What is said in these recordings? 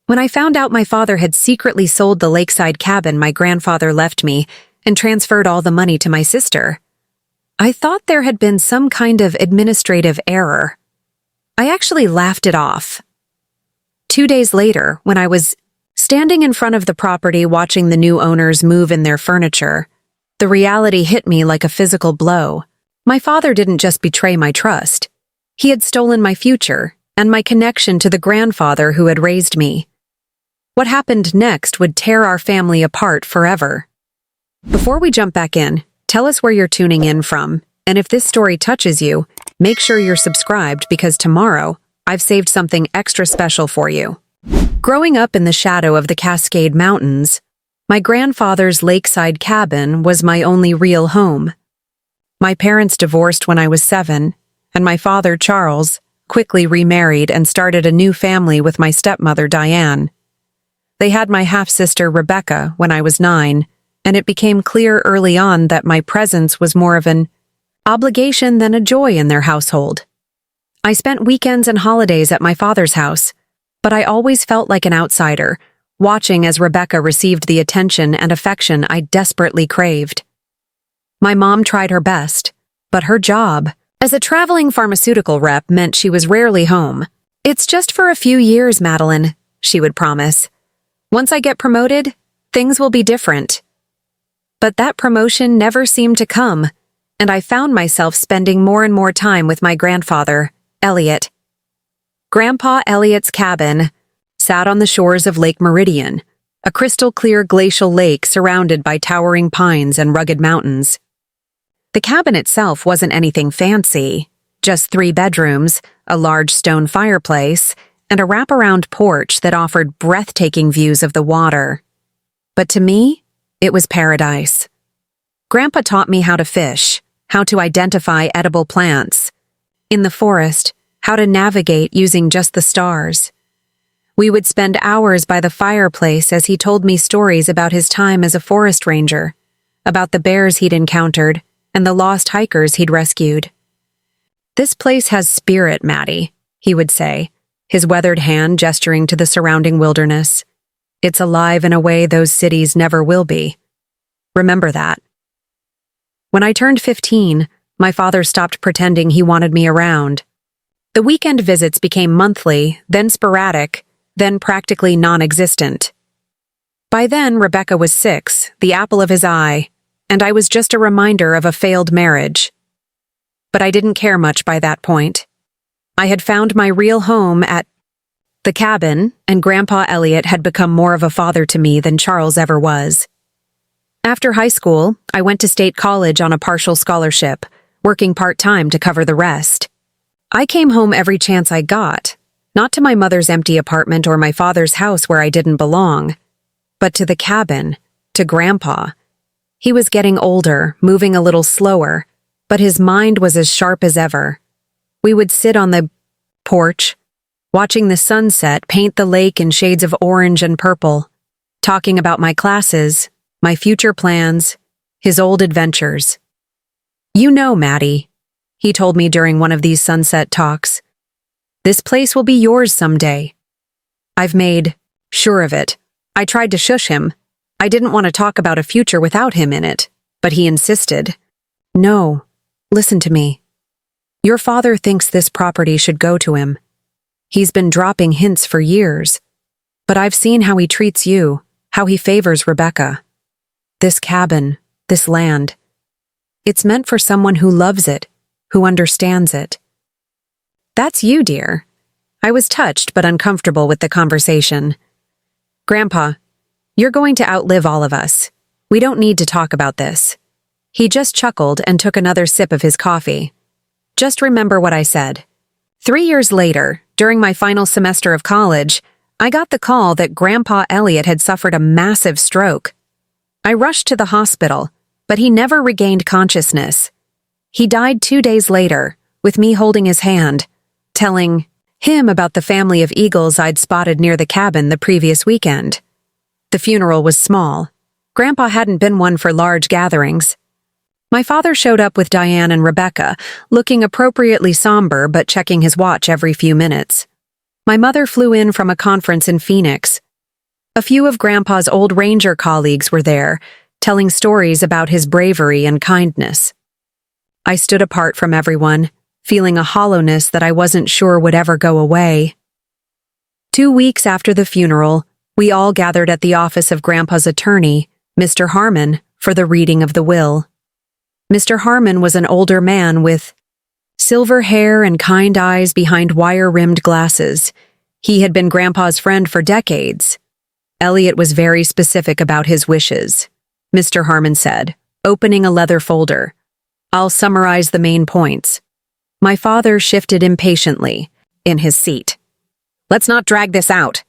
When I found out my father had secretly sold the lakeside cabin my grandfather left me and transferred all the money to my sister, I thought there had been some kind of administrative error. I actually laughed it off. 2 days later, when I was standing in front of the property watching the new owners move in their furniture, the reality hit me like a physical blow. My father didn't just betray my trust. He had stolen my future and my connection to the grandfather who had raised me. What happened next would tear our family apart forever. Before we jump back in, tell us where you're tuning in from, and if this story touches you, make sure you're subscribed because tomorrow, I've saved something extra special for you. Growing up in the shadow of the Cascade Mountains, my grandfather's lakeside cabin was my only real home. My parents divorced when I was 7, and my father, Charles, quickly remarried and started a new family with my stepmother, Diane. They had my half-sister, Rebecca, when I was 9, and it became clear early on that my presence was more of an obligation than a joy in their household. I spent weekends and holidays at my father's house, but I always felt like an outsider, watching as Rebecca received the attention and affection I desperately craved. My mom tried her best, but her job as a traveling pharmaceutical rep meant she was rarely home. "It's just for a few years, Madeline," she would promise. "Once I get promoted, things will be different." But that promotion never seemed to come, and I found myself spending more and more time with my grandfather, Elliot. Grandpa Elliot's cabin sat on the shores of Lake Meridian, a crystal-clear glacial lake surrounded by towering pines and rugged mountains. The cabin itself wasn't anything fancy, just 3 bedrooms, a large stone fireplace, and a wraparound porch that offered breathtaking views of the water. But to me, it was paradise. Grandpa taught me how to fish, how to identify edible plants. In the forest, how to navigate using just the stars. We would spend hours by the fireplace as he told me stories about his time as a forest ranger, about the bears he'd encountered, and the lost hikers he'd rescued. "This place has spirit, Maddie," he would say, his weathered hand gesturing to the surrounding wilderness. "It's alive in a way those cities never will be. Remember that." When I turned 15, my father stopped pretending he wanted me around. The weekend visits became monthly, then sporadic, then practically non-existent. By then, Rebecca was 6, the apple of his eye, and I was just a reminder of a failed marriage. But I didn't care much by that point. I had found my real home at the cabin, and Grandpa Elliot had become more of a father to me than Charles ever was. After high school, I went to state college on a partial scholarship, working part-time to cover the rest. I came home every chance I got, not to my mother's empty apartment or my father's house where I didn't belong, but to the cabin, to Grandpa. He was getting older, moving a little slower, but his mind was as sharp as ever. We would sit on the porch, watching the sunset paint the lake in shades of orange and purple, talking about my classes, my future plans, his old adventures. "You know, Maddie," he told me during one of these sunset talks, "this place will be yours someday." I've made sure of it. I tried to shush him. I didn't want to talk about a future without him in it, but he insisted. "No, listen to me. Your father thinks this property should go to him. He's been dropping hints for years, but I've seen how he treats you, how he favors Rebecca. This cabin, this land, it's meant for someone who loves it, who understands it." "That's you, dear." I was touched but uncomfortable with the conversation. "Grandpa, you're going to outlive all of us. We don't need to talk about this." He just chuckled and took another sip of his coffee. "Just remember what I said." 3 years later, during my final semester of college, I got the call that Grandpa Elliot had suffered a massive stroke. I rushed to the hospital, but he never regained consciousness. He died 2 days later, with me holding his hand, telling him about the family of eagles I'd spotted near the cabin the previous weekend. The funeral was small. Grandpa hadn't been one for large gatherings. My father showed up with Diane and Rebecca, looking appropriately somber but checking his watch every few minutes. My mother flew in from a conference in Phoenix. A few of Grandpa's old ranger colleagues were there, telling stories about his bravery and kindness. I stood apart from everyone, feeling a hollowness that I wasn't sure would ever go away. 2 weeks after the funeral, we all gathered at the office of Grandpa's attorney, Mr. Harmon, for the reading of the will. Mr. Harmon was an older man with silver hair and kind eyes behind wire-rimmed glasses. He had been Grandpa's friend for decades. Elliot was very specific about his wishes, Mr. Harmon said, opening a leather folder. I'll summarize the main points. My father shifted impatiently in his seat. Let's not drag this out.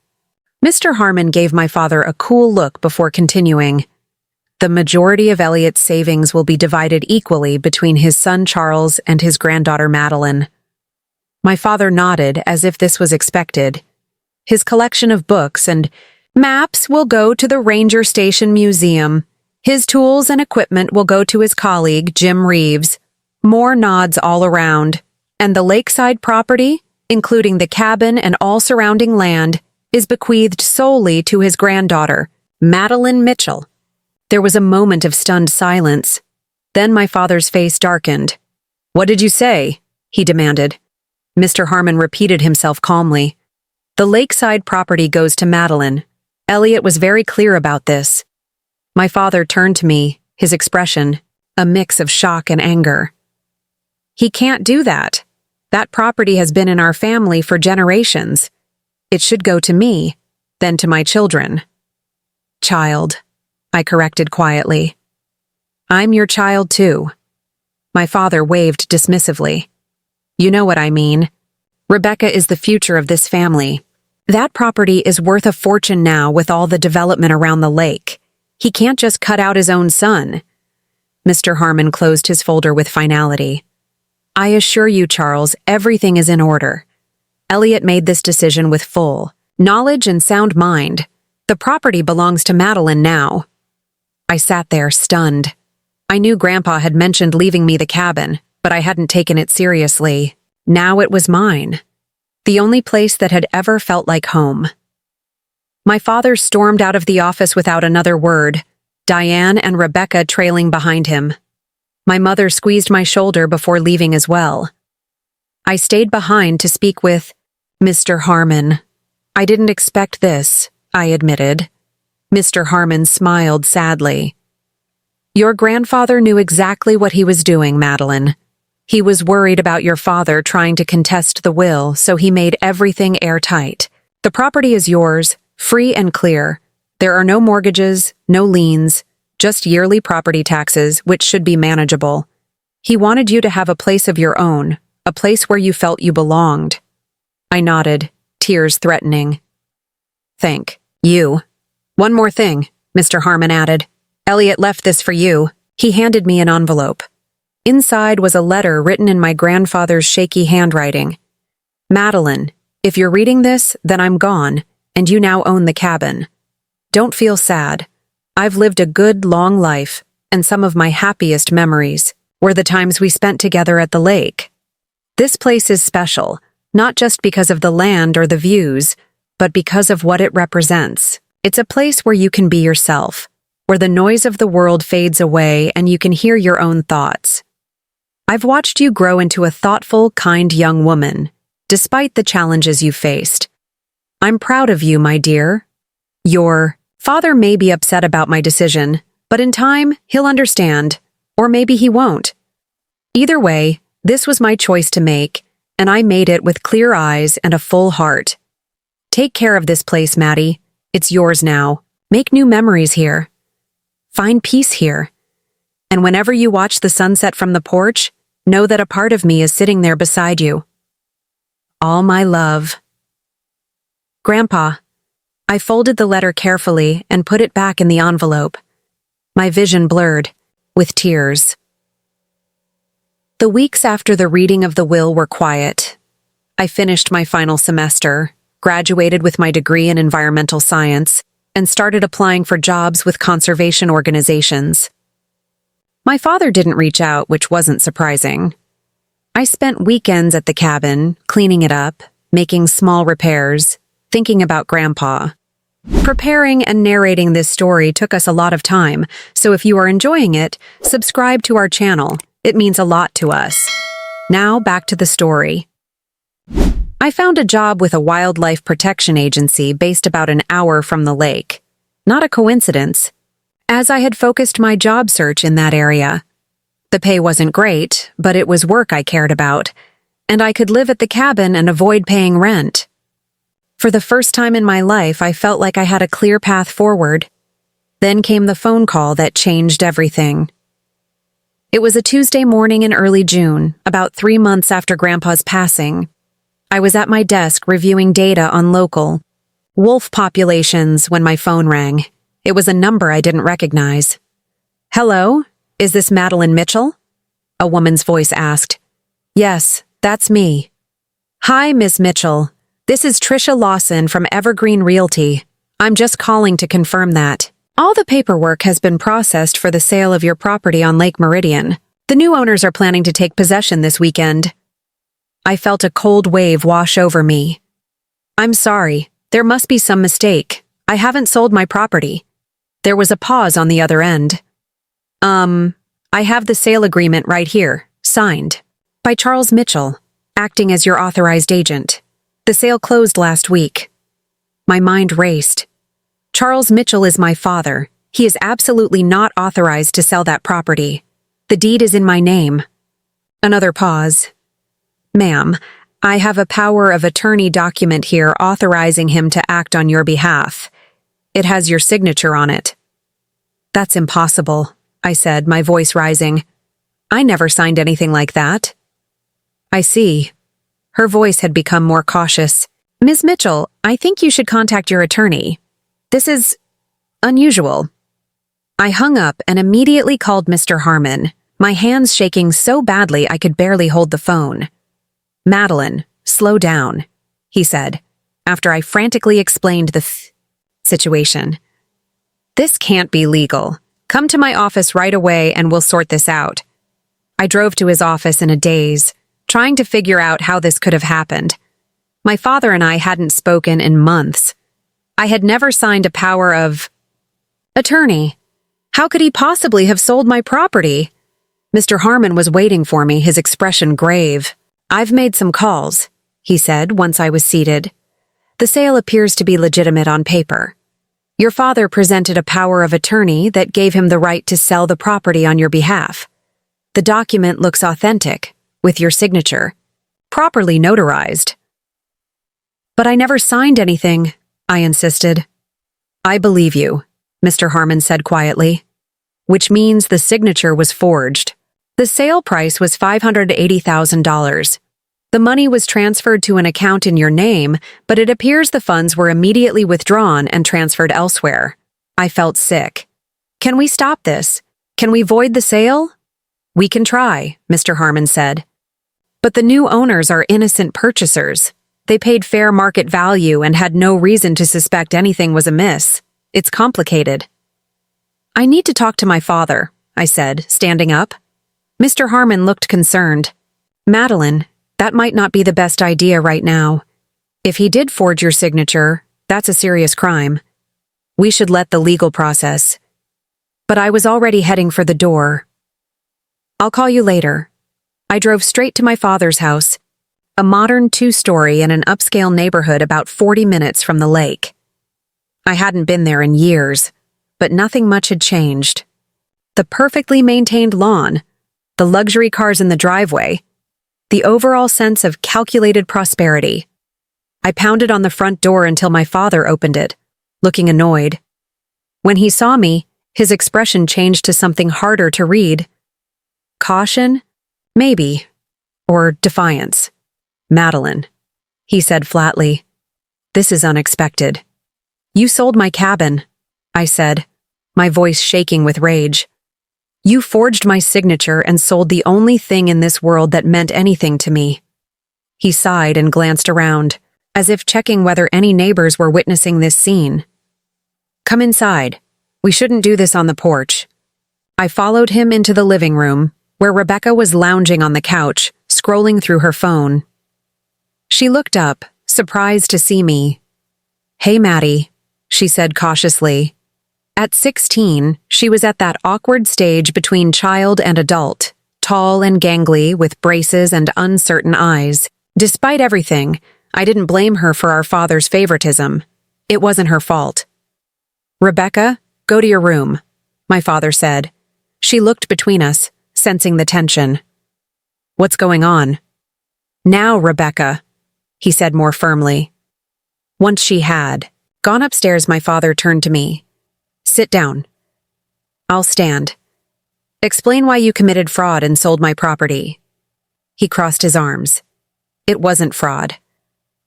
Mr. Harmon gave my father a cool look before continuing. The majority of Elliot's savings will be divided equally between his son Charles and his granddaughter Madeline. My father nodded as if this was expected. His collection of books and maps will go to the Ranger Station Museum. His tools and equipment will go to his colleague, Jim Reeves. More nods all around. And the lakeside property, including the cabin and all surrounding land, is bequeathed solely to his granddaughter, Madeline Mitchell. There was a moment of stunned silence. Then my father's face darkened. What did you say? He demanded. Mr. Harmon repeated himself calmly. The lakeside property goes to Madeline. Elliot was very clear about this. My father turned to me, his expression a mix of shock and anger. He can't do that. That property has been in our family for generations. It should go to me, then to my children. Child, I corrected quietly. I'm your child too. My father waved dismissively. You know what I mean. Rebecca is the future of this family. That property is worth a fortune now with all the development around the lake. He can't just cut out his own son. Mr. Harmon closed his folder with finality. I assure you, Charles, everything is in order. Elliot made this decision with full knowledge and sound mind. The property belongs to Madeline now. I sat there, stunned. I knew Grandpa had mentioned leaving me the cabin, but I hadn't taken it seriously. Now it was mine. The only place that had ever felt like home. My father stormed out of the office without another word, Diane and Rebecca trailing behind him. My mother squeezed my shoulder before leaving as well. I stayed behind to speak with Mr. Harmon. I didn't expect this, I admitted. Mr. Harmon smiled sadly. Your grandfather knew exactly what he was doing, Madeline. He was worried about your father trying to contest the will, so he made everything airtight. The property is yours, free and clear. There are no mortgages, no liens, just yearly property taxes, which should be manageable. He wanted you to have a place of your own, a place where you felt you belonged. I nodded, tears threatening. Thank you. One more thing, Mr. Harmon added. Elliot left this for you. He handed me an envelope. Inside was a letter written in my grandfather's shaky handwriting. Madeline, if you're reading this, then I'm gone, and you now own the cabin. Don't feel sad. I've lived a good, long life, and some of my happiest memories were the times we spent together at the lake. This place is special, not just because of the land or the views, but because of what it represents. It's a place where you can be yourself, where the noise of the world fades away and you can hear your own thoughts. I've watched you grow into a thoughtful, kind young woman, despite the challenges you faced. I'm proud of you, my dear. Your father may be upset about my decision, but in time, he'll understand, or maybe he won't. Either way, this was my choice to make, and I made it with clear eyes and a full heart. Take care of this place, Maddie. It's yours now. Make new memories here. Find peace here. And whenever you watch the sunset from the porch, know that a part of me is sitting there beside you. All my love. Grandpa, I folded the letter carefully and put it back in the envelope. My vision blurred, with tears. The weeks after the reading of the will were quiet. I finished my final semester, graduated with my degree in environmental science, and started applying for jobs with conservation organizations. My father didn't reach out, which wasn't surprising. I spent weekends at the cabin, cleaning it up, making small repairs, thinking about Grandpa. Preparing and narrating this story took us a lot of time, so if you are enjoying it, subscribe to our channel. It means a lot to us. Now back to the story. I found a job with a wildlife protection agency based about an hour from the lake. Not a coincidence, as I had focused my job search in that area. The pay wasn't great, but it was work I cared about, and I could live at the cabin and avoid paying rent. For the first time in my life, I felt like I had a clear path forward. Then came the phone call that changed everything. It was a Tuesday morning in early June, about 3 months after Grandpa's passing. I was at my desk reviewing data on local wolf populations when my phone rang. It was a number I didn't recognize. "Hello? Is this Madeline Mitchell?" A woman's voice asked. "Yes, that's me." "Hi, Miss Mitchell. This is Tricia Lawson from Evergreen Realty. I'm just calling to confirm that all the paperwork has been processed for the sale of your property on Lake Meridian. The new owners are planning to take possession this weekend." I felt a cold wave wash over me. "I'm sorry. There must be some mistake. I haven't sold my property." There was a pause on the other end. I have the sale agreement right here, signed. By Charles Mitchell, acting as your authorized agent. The sale closed last week." My mind raced. Charles Mitchell is my father. He is absolutely not authorized to sell that property. The deed is in my name. Another pause. "Ma'am, I have a power of attorney document here authorizing him to act on your behalf. It has your signature on it." "That's impossible," I said, my voice rising. "I never signed anything like that." "I see." Her voice had become more cautious. "Ms. Mitchell, I think you should contact your attorney. This is unusual." I hung up and immediately called Mr. Harmon, my hands shaking so badly I could barely hold the phone. "Madeline, slow down," he said, after I frantically explained the situation. "This can't be legal. Come to my office right away and we'll sort this out." I drove to his office in a daze, trying to figure out how this could have happened. My father and I hadn't spoken in months. I had never signed a power of attorney. How could he possibly have sold my property? Mr. Harmon was waiting for me, his expression grave. "I've made some calls," he said once I was seated. "The sale appears to be legitimate on paper. Your father presented a power of attorney that gave him the right to sell the property on your behalf. The document looks authentic, with your signature, properly notarized." "But I never signed anything," I insisted. "I believe you," Mr. Harmon said quietly. "Which means the signature was forged. The sale price was $580,000. The money was transferred to an account in your name, but it appears the funds were immediately withdrawn and transferred elsewhere." I felt sick. "Can we stop this? Can we void the sale?" "We can try," Mr. Harmon said. "But the new owners are innocent purchasers. They paid fair market value and had no reason to suspect anything was amiss. It's complicated." "I need to talk to my father," I said, standing up. Mr. Harmon looked concerned. "Madeline, that might not be the best idea right now. If he did forge your signature, that's a serious crime. We should let the legal process." But I was already heading for the door. "I'll call you later." I drove straight to my father's house, a modern 2-story in an upscale neighborhood about 40 minutes from the lake. I hadn't been there in years, but nothing much had changed. The perfectly maintained lawn, the luxury cars in the driveway, the overall sense of calculated prosperity. I pounded on the front door until my father opened it, looking annoyed. When he saw me, his expression changed to something harder to read. Caution? Maybe. Or defiance. "Madeline," he said flatly. "This is unexpected." "You sold my cabin," I said, my voice shaking with rage. "You forged my signature and sold the only thing in this world that meant anything to me." He sighed and glanced around, as if checking whether any neighbors were witnessing this scene. "Come inside. We shouldn't do this on the porch." I followed him into the living room, where Rebecca was lounging on the couch, scrolling through her phone. She looked up, surprised to see me. "Hey, Maddie," she said cautiously. At 16, she was at that awkward stage between child and adult, tall and gangly with braces and uncertain eyes. Despite everything, I didn't blame her for our father's favoritism. It wasn't her fault. "Rebecca, go to your room," my father said. She looked between us, sensing the tension. "What's going on?" "Now, Rebecca," he said more firmly. Once she had gone upstairs, my father turned to me. "Sit down." "I'll stand." "Explain why you committed fraud and sold my property." He crossed his arms. "It wasn't fraud.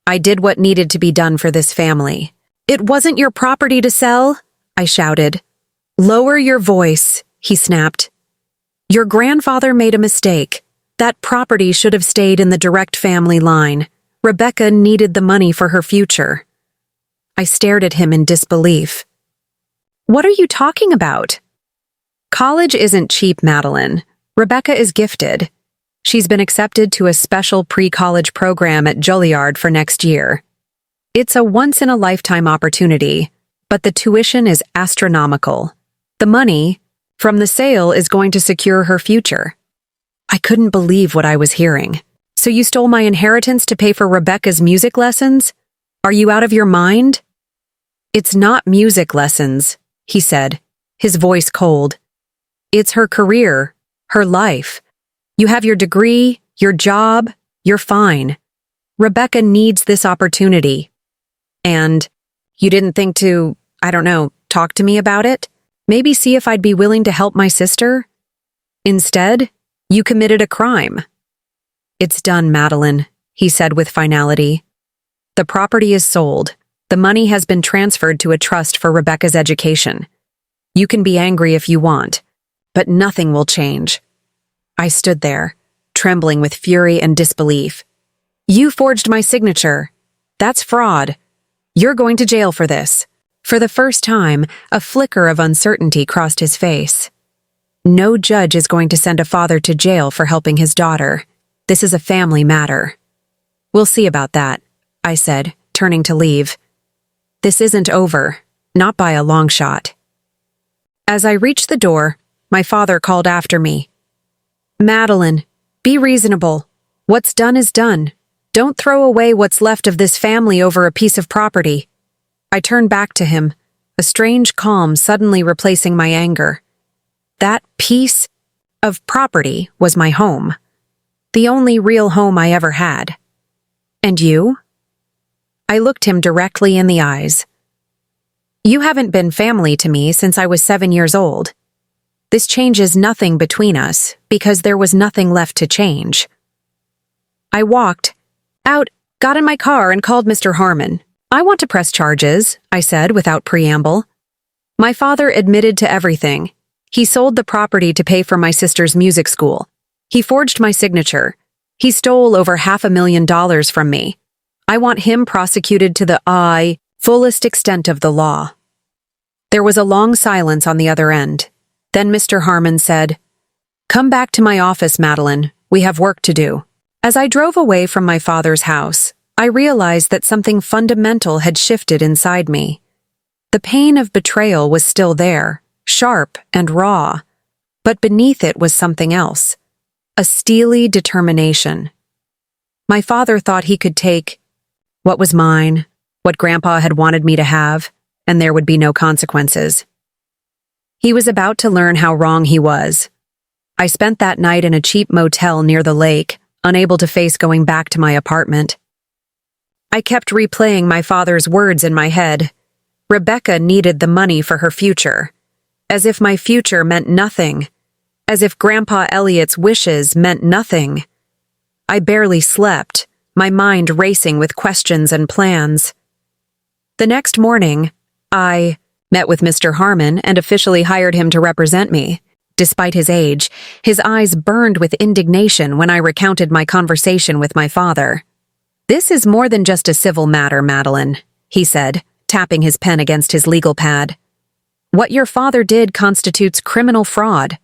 I did what needed to be done for this family." "It wasn't your property to sell?" I shouted. "Lower your voice," he snapped. "Your grandfather made a mistake. That property should have stayed in the direct family line. Rebecca needed the money for her future." I stared at him in disbelief. "What are you talking about?" "College isn't cheap, Madeline. Rebecca is gifted. She's been accepted to a special pre-college program at Juilliard for next year. It's a once-in-a-lifetime opportunity, but the tuition is astronomical. The money from the sale is going to secure her future." I couldn't believe what I was hearing. "So you stole my inheritance to pay for Rebecca's music lessons? Are you out of your mind?" "It's not music lessons," he said, his voice cold. "It's her career, her life. You have your degree, your job, you're fine. Rebecca needs this opportunity. And you didn't think to, I don't know, talk to me about it? Maybe see if I'd be willing to help my sister? Instead, you committed a crime." "It's done, Madeline," he said with finality. "The property is sold. The money has been transferred to a trust for Rebecca's education. You can be angry if you want, but nothing will change." I stood there, trembling with fury and disbelief. "You forged my signature. That's fraud. You're going to jail for this." For the first time, a flicker of uncertainty crossed his face. No judge is going to send a father to jail for helping his daughter. This is a family matter. "We'll see about that," I said, turning to leave. "This isn't over, not by a long shot." As I reached the door, my father called after me. "Madeline, be reasonable. What's done is done. Don't throw away what's left of this family over a piece of property." I turned back to him, a strange calm suddenly replacing my anger. That piece of property was my home. The only real home I ever had. "And you?" I looked him directly in the eyes. "You haven't been family to me since I was 7 years old. This changes nothing between us because there was nothing left to change." I walked out, got in my car, and called Mr. Harmon. "I want to press charges," I said without preamble. My father admitted to everything. He sold the property to pay for my sister's music school. He forged my signature. He stole over $500,000 from me. I want him prosecuted to the fullest extent of the law. There was a long silence on the other end. Then Mr. Harmon said, "Come back to my office, Madeline. We have work to do." As I drove away from my father's house, I realized that something fundamental had shifted inside me. The pain of betrayal was still there, sharp and raw, but beneath it was something else, a steely determination. My father thought he could take what was mine, what Grandpa had wanted me to have, and there would be no consequences. He was about to learn how wrong he was. I spent that night in a cheap motel near the lake, unable to face going back to my apartment. I kept replaying my father's words in my head. Rebecca needed the money for her future. As if my future meant nothing. As if Grandpa Elliot's wishes meant nothing. I barely slept, my mind racing with questions and plans. The next morning, I met with Mr. Harmon and officially hired him to represent me. Despite his age, his eyes burned with indignation when I recounted my conversation with my father. "This is more than just a civil matter, Madeline," he said, tapping his pen against his legal pad. "What your father did constitutes criminal fraud,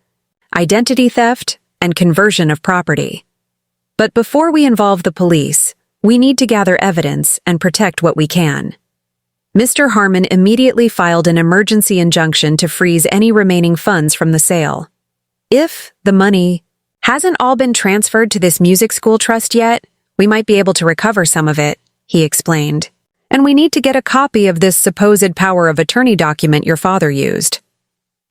identity theft, and conversion of property. But before we involve the police, We need to gather evidence and protect what we can. Mr. Harmon immediately filed an emergency injunction to freeze any remaining funds from the sale. If the money hasn't all been transferred to this music school trust yet, we might be able to recover some of it, he explained. And we need to get a copy of this supposed power of attorney document your father used.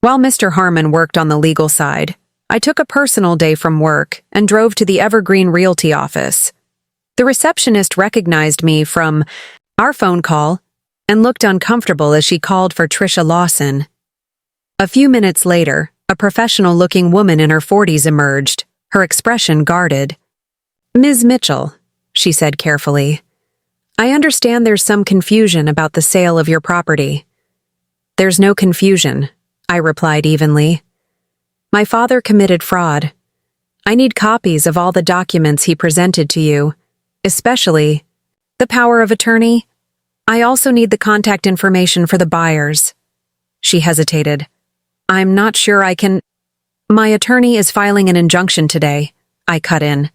While Mr. Harmon worked on the legal side, I took a personal day from work and drove to the Evergreen Realty office. The receptionist recognized me from our phone call and looked uncomfortable as she called for Tricia Lawson. A few minutes later, a professional-looking woman in her 40s emerged, her expression guarded. "Ms. Mitchell," she said carefully, "I understand there's some confusion about the sale of your property." "There's no confusion," I replied evenly. "My father committed fraud. I need copies of all the documents he presented to you, especially the power of attorney. I also need the contact information for the buyers." She hesitated. "I'm not sure I can—" "My attorney is filing an injunction today," I cut in.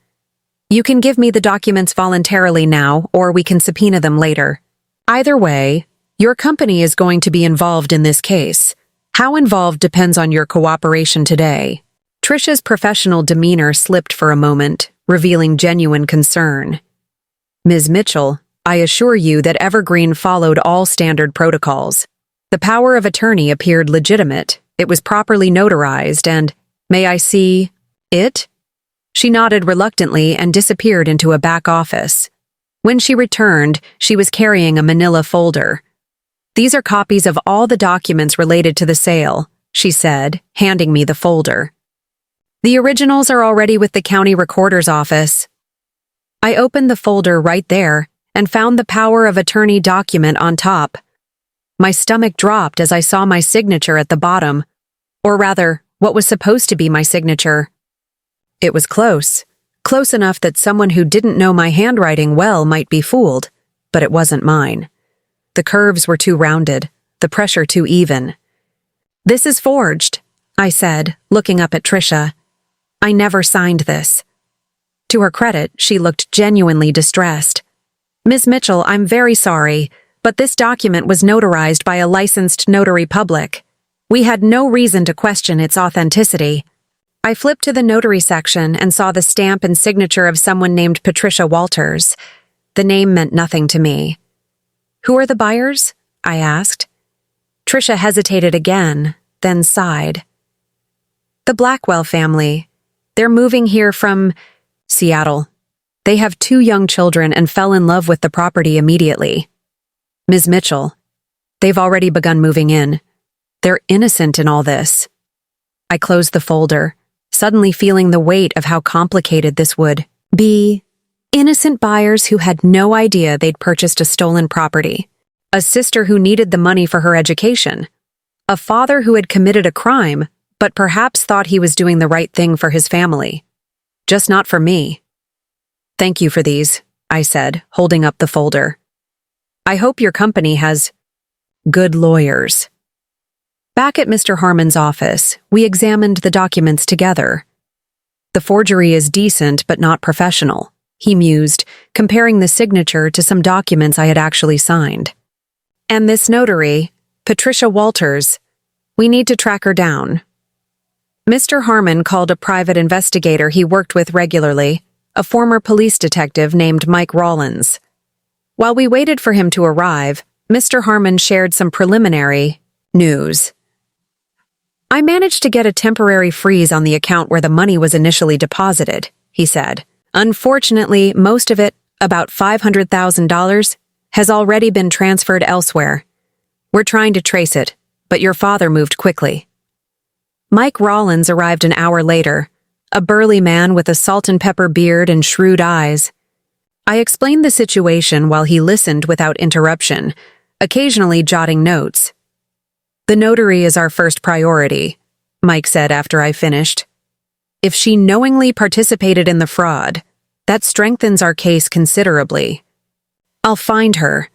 "You can give me the documents voluntarily now, or we can subpoena them later. Either way, your company is going to be involved in this case. How involved depends on your cooperation today." Tricia's professional demeanor slipped for a moment, revealing genuine concern. "Ms. Mitchell, I assure you that Evergreen followed all standard protocols. The power of attorney appeared legitimate. It was properly notarized and— May I see it?" She nodded reluctantly and disappeared into a back office. When she returned, she was carrying a manila folder. "These are copies of all the documents related to the sale," she said, handing me the folder. "The originals are already with the county recorder's office." I opened the folder right there and found the power of attorney document on top. My stomach dropped as I saw my signature at the bottom, or rather, what was supposed to be my signature. It was close enough that someone who didn't know my handwriting well might be fooled, but it wasn't mine. The curves were too rounded, the pressure too even. "This is forged," I said, looking up at Tricia. "I never signed this." To her credit, she looked genuinely distressed. "Ms. Mitchell, I'm very sorry, but this document was notarized by a licensed notary public. We had no reason to question its authenticity." I flipped to the notary section and saw the stamp and signature of someone named Patricia Walters. The name meant nothing to me. "Who are the buyers?" I asked. Tricia hesitated again, then sighed. "The Blackwell family. They're moving here from Seattle. They have 2 young children and fell in love with the property immediately. Ms. Mitchell, they've already begun moving in. They're innocent in all this." I closed the folder, suddenly feeling the weight of how complicated this would be. Innocent buyers who had no idea they'd purchased a stolen property. A sister who needed the money for her education. A father who had committed a crime, but perhaps thought he was doing the right thing for his family. Just not for me. "Thank you for these," I said, holding up the folder. "I hope your company has good lawyers." Back at Mr. Harmon's office, we examined the documents together. "The forgery is decent but not professional," he mused, comparing the signature to some documents I had actually signed. "And this notary, Patricia Walters, we need to track her down." Mr. Harmon called a private investigator he worked with regularly, a former police detective named Mike Rollins. While we waited for him to arrive, Mr. Harmon shared some preliminary news. "I managed to get a temporary freeze on the account where the money was initially deposited," he said. "Unfortunately, most of it, about $500,000, has already been transferred elsewhere. We're trying to trace it, but your father moved quickly." Mike Rollins arrived an hour later, a burly man with a salt and pepper beard and shrewd eyes. I explained the situation while he listened without interruption, occasionally jotting notes. "The notary is our first priority," Mike said after I finished. "If she knowingly participated in the fraud, that strengthens our case considerably." "I'll find her."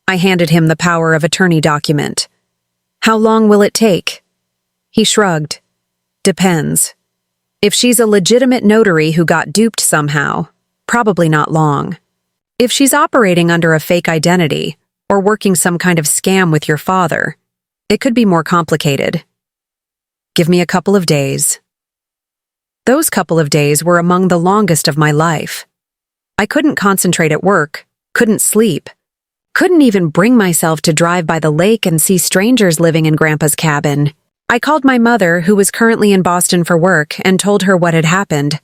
I handed him the power of attorney document. "How long will it take?" He shrugged. "Depends. If she's a legitimate notary who got duped somehow, probably not long. If she's operating under a fake identity or working some kind of scam with your father, it could be more complicated. Give me a couple of days. Those couple of days were among the longest of my life. I couldn't concentrate at work, couldn't sleep, couldn't even bring myself to drive by the lake and see strangers living in Grandpa's cabin. I called my mother, who was currently in Boston for work, and told her what had happened.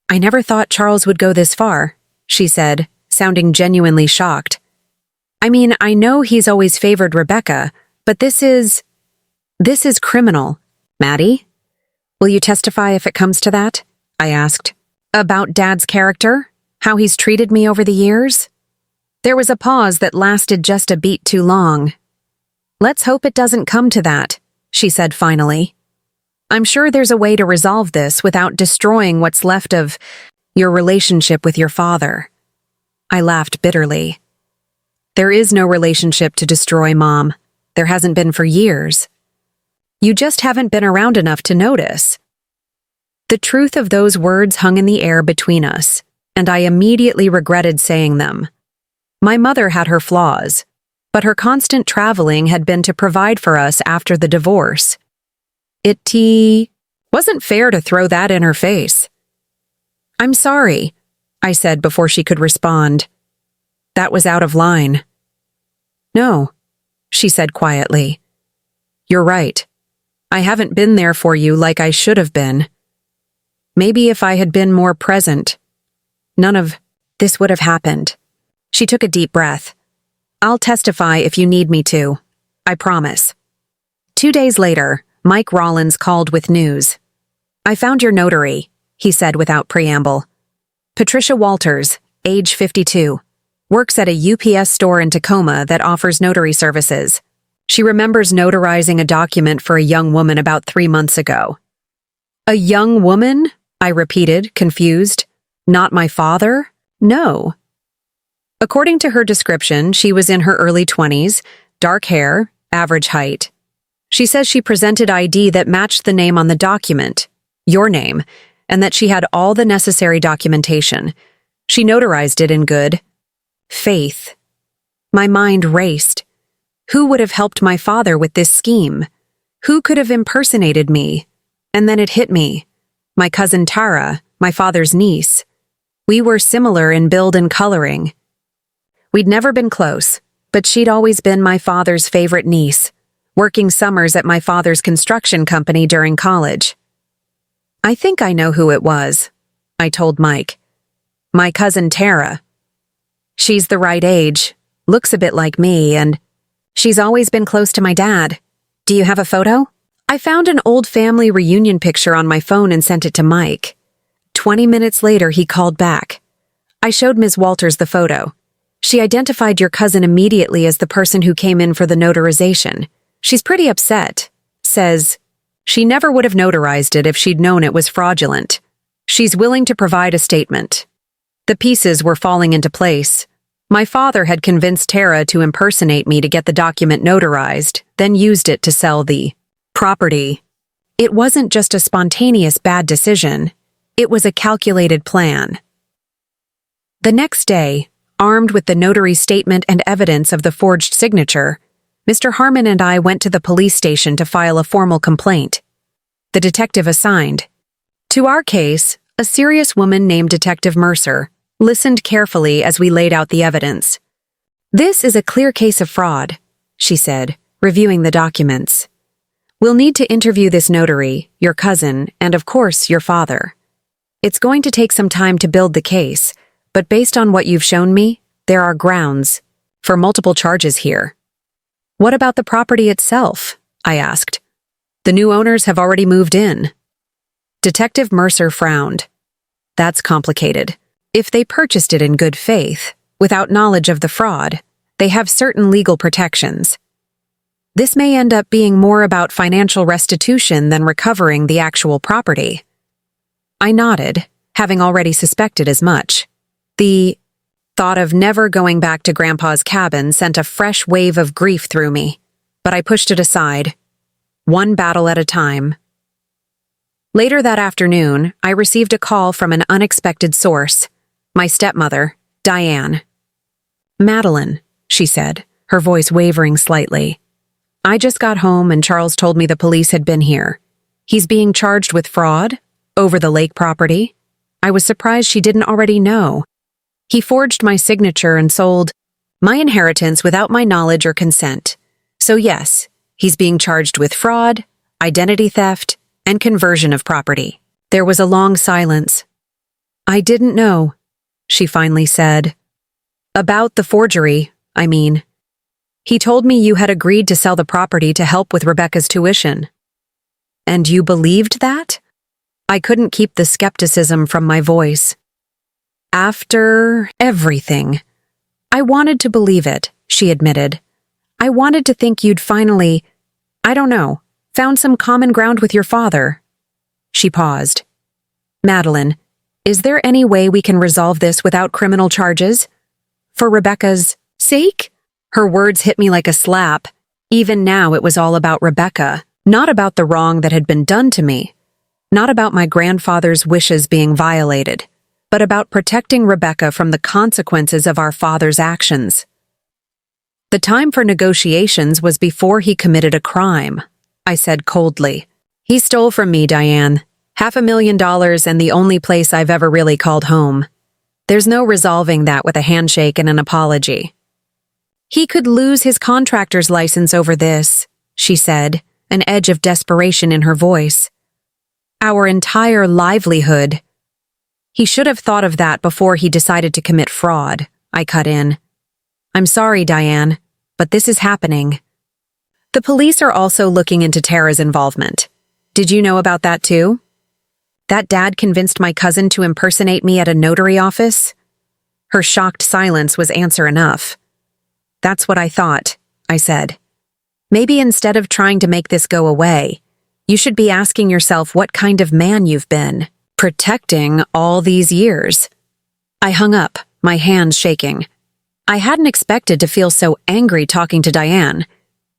"I never thought Charles would go this far," she said, sounding genuinely shocked. "I mean, I know he's always favored Rebecca, but this is criminal. Maddie, will you testify if it comes to that?" I asked. "About Dad's character? How he's treated me over the years?" There was a pause that lasted just a beat too long. "Let's hope it doesn't come to that," she said finally. "I'm sure there's a way to resolve this without destroying what's left of your relationship with your father." I laughed bitterly. "There is no relationship to destroy, Mom. There hasn't been for years. You just haven't been around enough to notice." The truth of those words hung in the air between us, and I immediately regretted saying them. My mother had her flaws, but her constant traveling had been to provide for us after the divorce. It wasn't fair to throw that in her face. "I'm sorry," I said before she could respond. "That was out of line." "No," she said quietly. "You're right. I haven't been there for you like I should have been. Maybe if I had been more present, none of this would have happened." She took a deep breath. "I'll testify if you need me to. I promise." 2 days later, Mike Rollins called with news. "I found your notary," he said without preamble. "Patricia Walters, age 52, works at a UPS store in Tacoma that offers notary services. She remembers notarizing a document for a young woman about 3 months ago." "A young woman?" I repeated, confused. "Not my father? No." According to her description, she was in her early 20s, dark hair, average height. She says she presented ID that matched the name on the document, your name, and that she had all the necessary documentation. She notarized it in good faith. My mind raced. Who would have helped my father with this scheme? Who could have impersonated me? And then it hit me. My cousin Tara, my father's niece. We were similar in build and coloring. We'd never been close, but she'd always been my father's favorite niece, working summers at my father's construction company during college. "I think I know who it was," I told Mike. "My cousin Tara. She's the right age, looks a bit like me, and she's always been close to my dad. Do you have a photo?" I found an old family reunion picture on my phone and sent it to Mike. 20 minutes later, he called back. I showed Ms. Walters the photo. She identified your cousin immediately as the person who came in for the notarization. She's pretty upset. Says she never would have notarized it if she'd known it was fraudulent. She's willing to provide a statement. The pieces were falling into place. My father had convinced Tara to impersonate me to get the document notarized, then used it to sell the property. It wasn't just a spontaneous bad decision. It was a calculated plan. The next day, armed with the notary's statement and evidence of the forged signature, Mr. Harmon and I went to the police station to file a formal complaint. The detective assigned. To our case, a serious woman named Detective Mercer listened carefully as we laid out the evidence. "This is a clear case of fraud," she said, reviewing the documents. "We'll need to interview this notary, your cousin, and of course, your father. It's going to take some time to build the case, but based on what you've shown me, there are grounds for multiple charges here." "What about the property itself?" I asked. "The new owners have already moved in." Detective Mercer frowned. "That's complicated. If they purchased it in good faith, without knowledge of the fraud, they have certain legal protections. This may end up being more about financial restitution than recovering the actual property." I nodded, having already suspected as much. The thought of never going back to Grandpa's cabin sent a fresh wave of grief through me, but I pushed it aside, one battle at a time. Later that afternoon, I received a call from an unexpected source, my stepmother, Diane. Madeline, she said, her voice wavering slightly. I just got home and Charles told me the police had been here. He's being charged with fraud over the lake property. I was surprised she didn't already know. He forged my signature and sold my inheritance without my knowledge or consent. So yes, he's being charged with fraud, identity theft, and conversion of property. There was a long silence. I didn't know, she finally said. About the forgery, I mean. He told me you had agreed to sell the property to help with Rebecca's tuition. And you believed that? I couldn't keep the skepticism from my voice. After everything. I wanted to believe it, she admitted. I wanted to think you'd finally, I don't know, found some common ground with your father. She paused. Madeline, is there any way we can resolve this without criminal charges? For Rebecca's sake? Her words hit me like a slap. Even now it was all about Rebecca, not about the wrong that had been done to me, not about my grandfather's wishes being violated, but about protecting Rebecca from the consequences of our father's actions. The time for negotiations was before he committed a crime, I said coldly. He stole from me, Diane. $500,000 and the only place I've ever really called home. There's no resolving that with a handshake and an apology. He could lose his contractor's license over this, she said, an edge of desperation in her voice. Our entire livelihood. He should have thought of that before he decided to commit fraud, I cut in. I'm sorry, Diane, but this is happening. The police are also looking into Tara's involvement. Did you know about that too? That dad convinced my cousin to impersonate me at a notary office? Her shocked silence was answer enough. That's what I thought, I said. Maybe instead of trying to make this go away, you should be asking yourself what kind of man you've been, protecting all these years. I hung up, my hands shaking. I hadn't expected to feel so angry talking to Diane,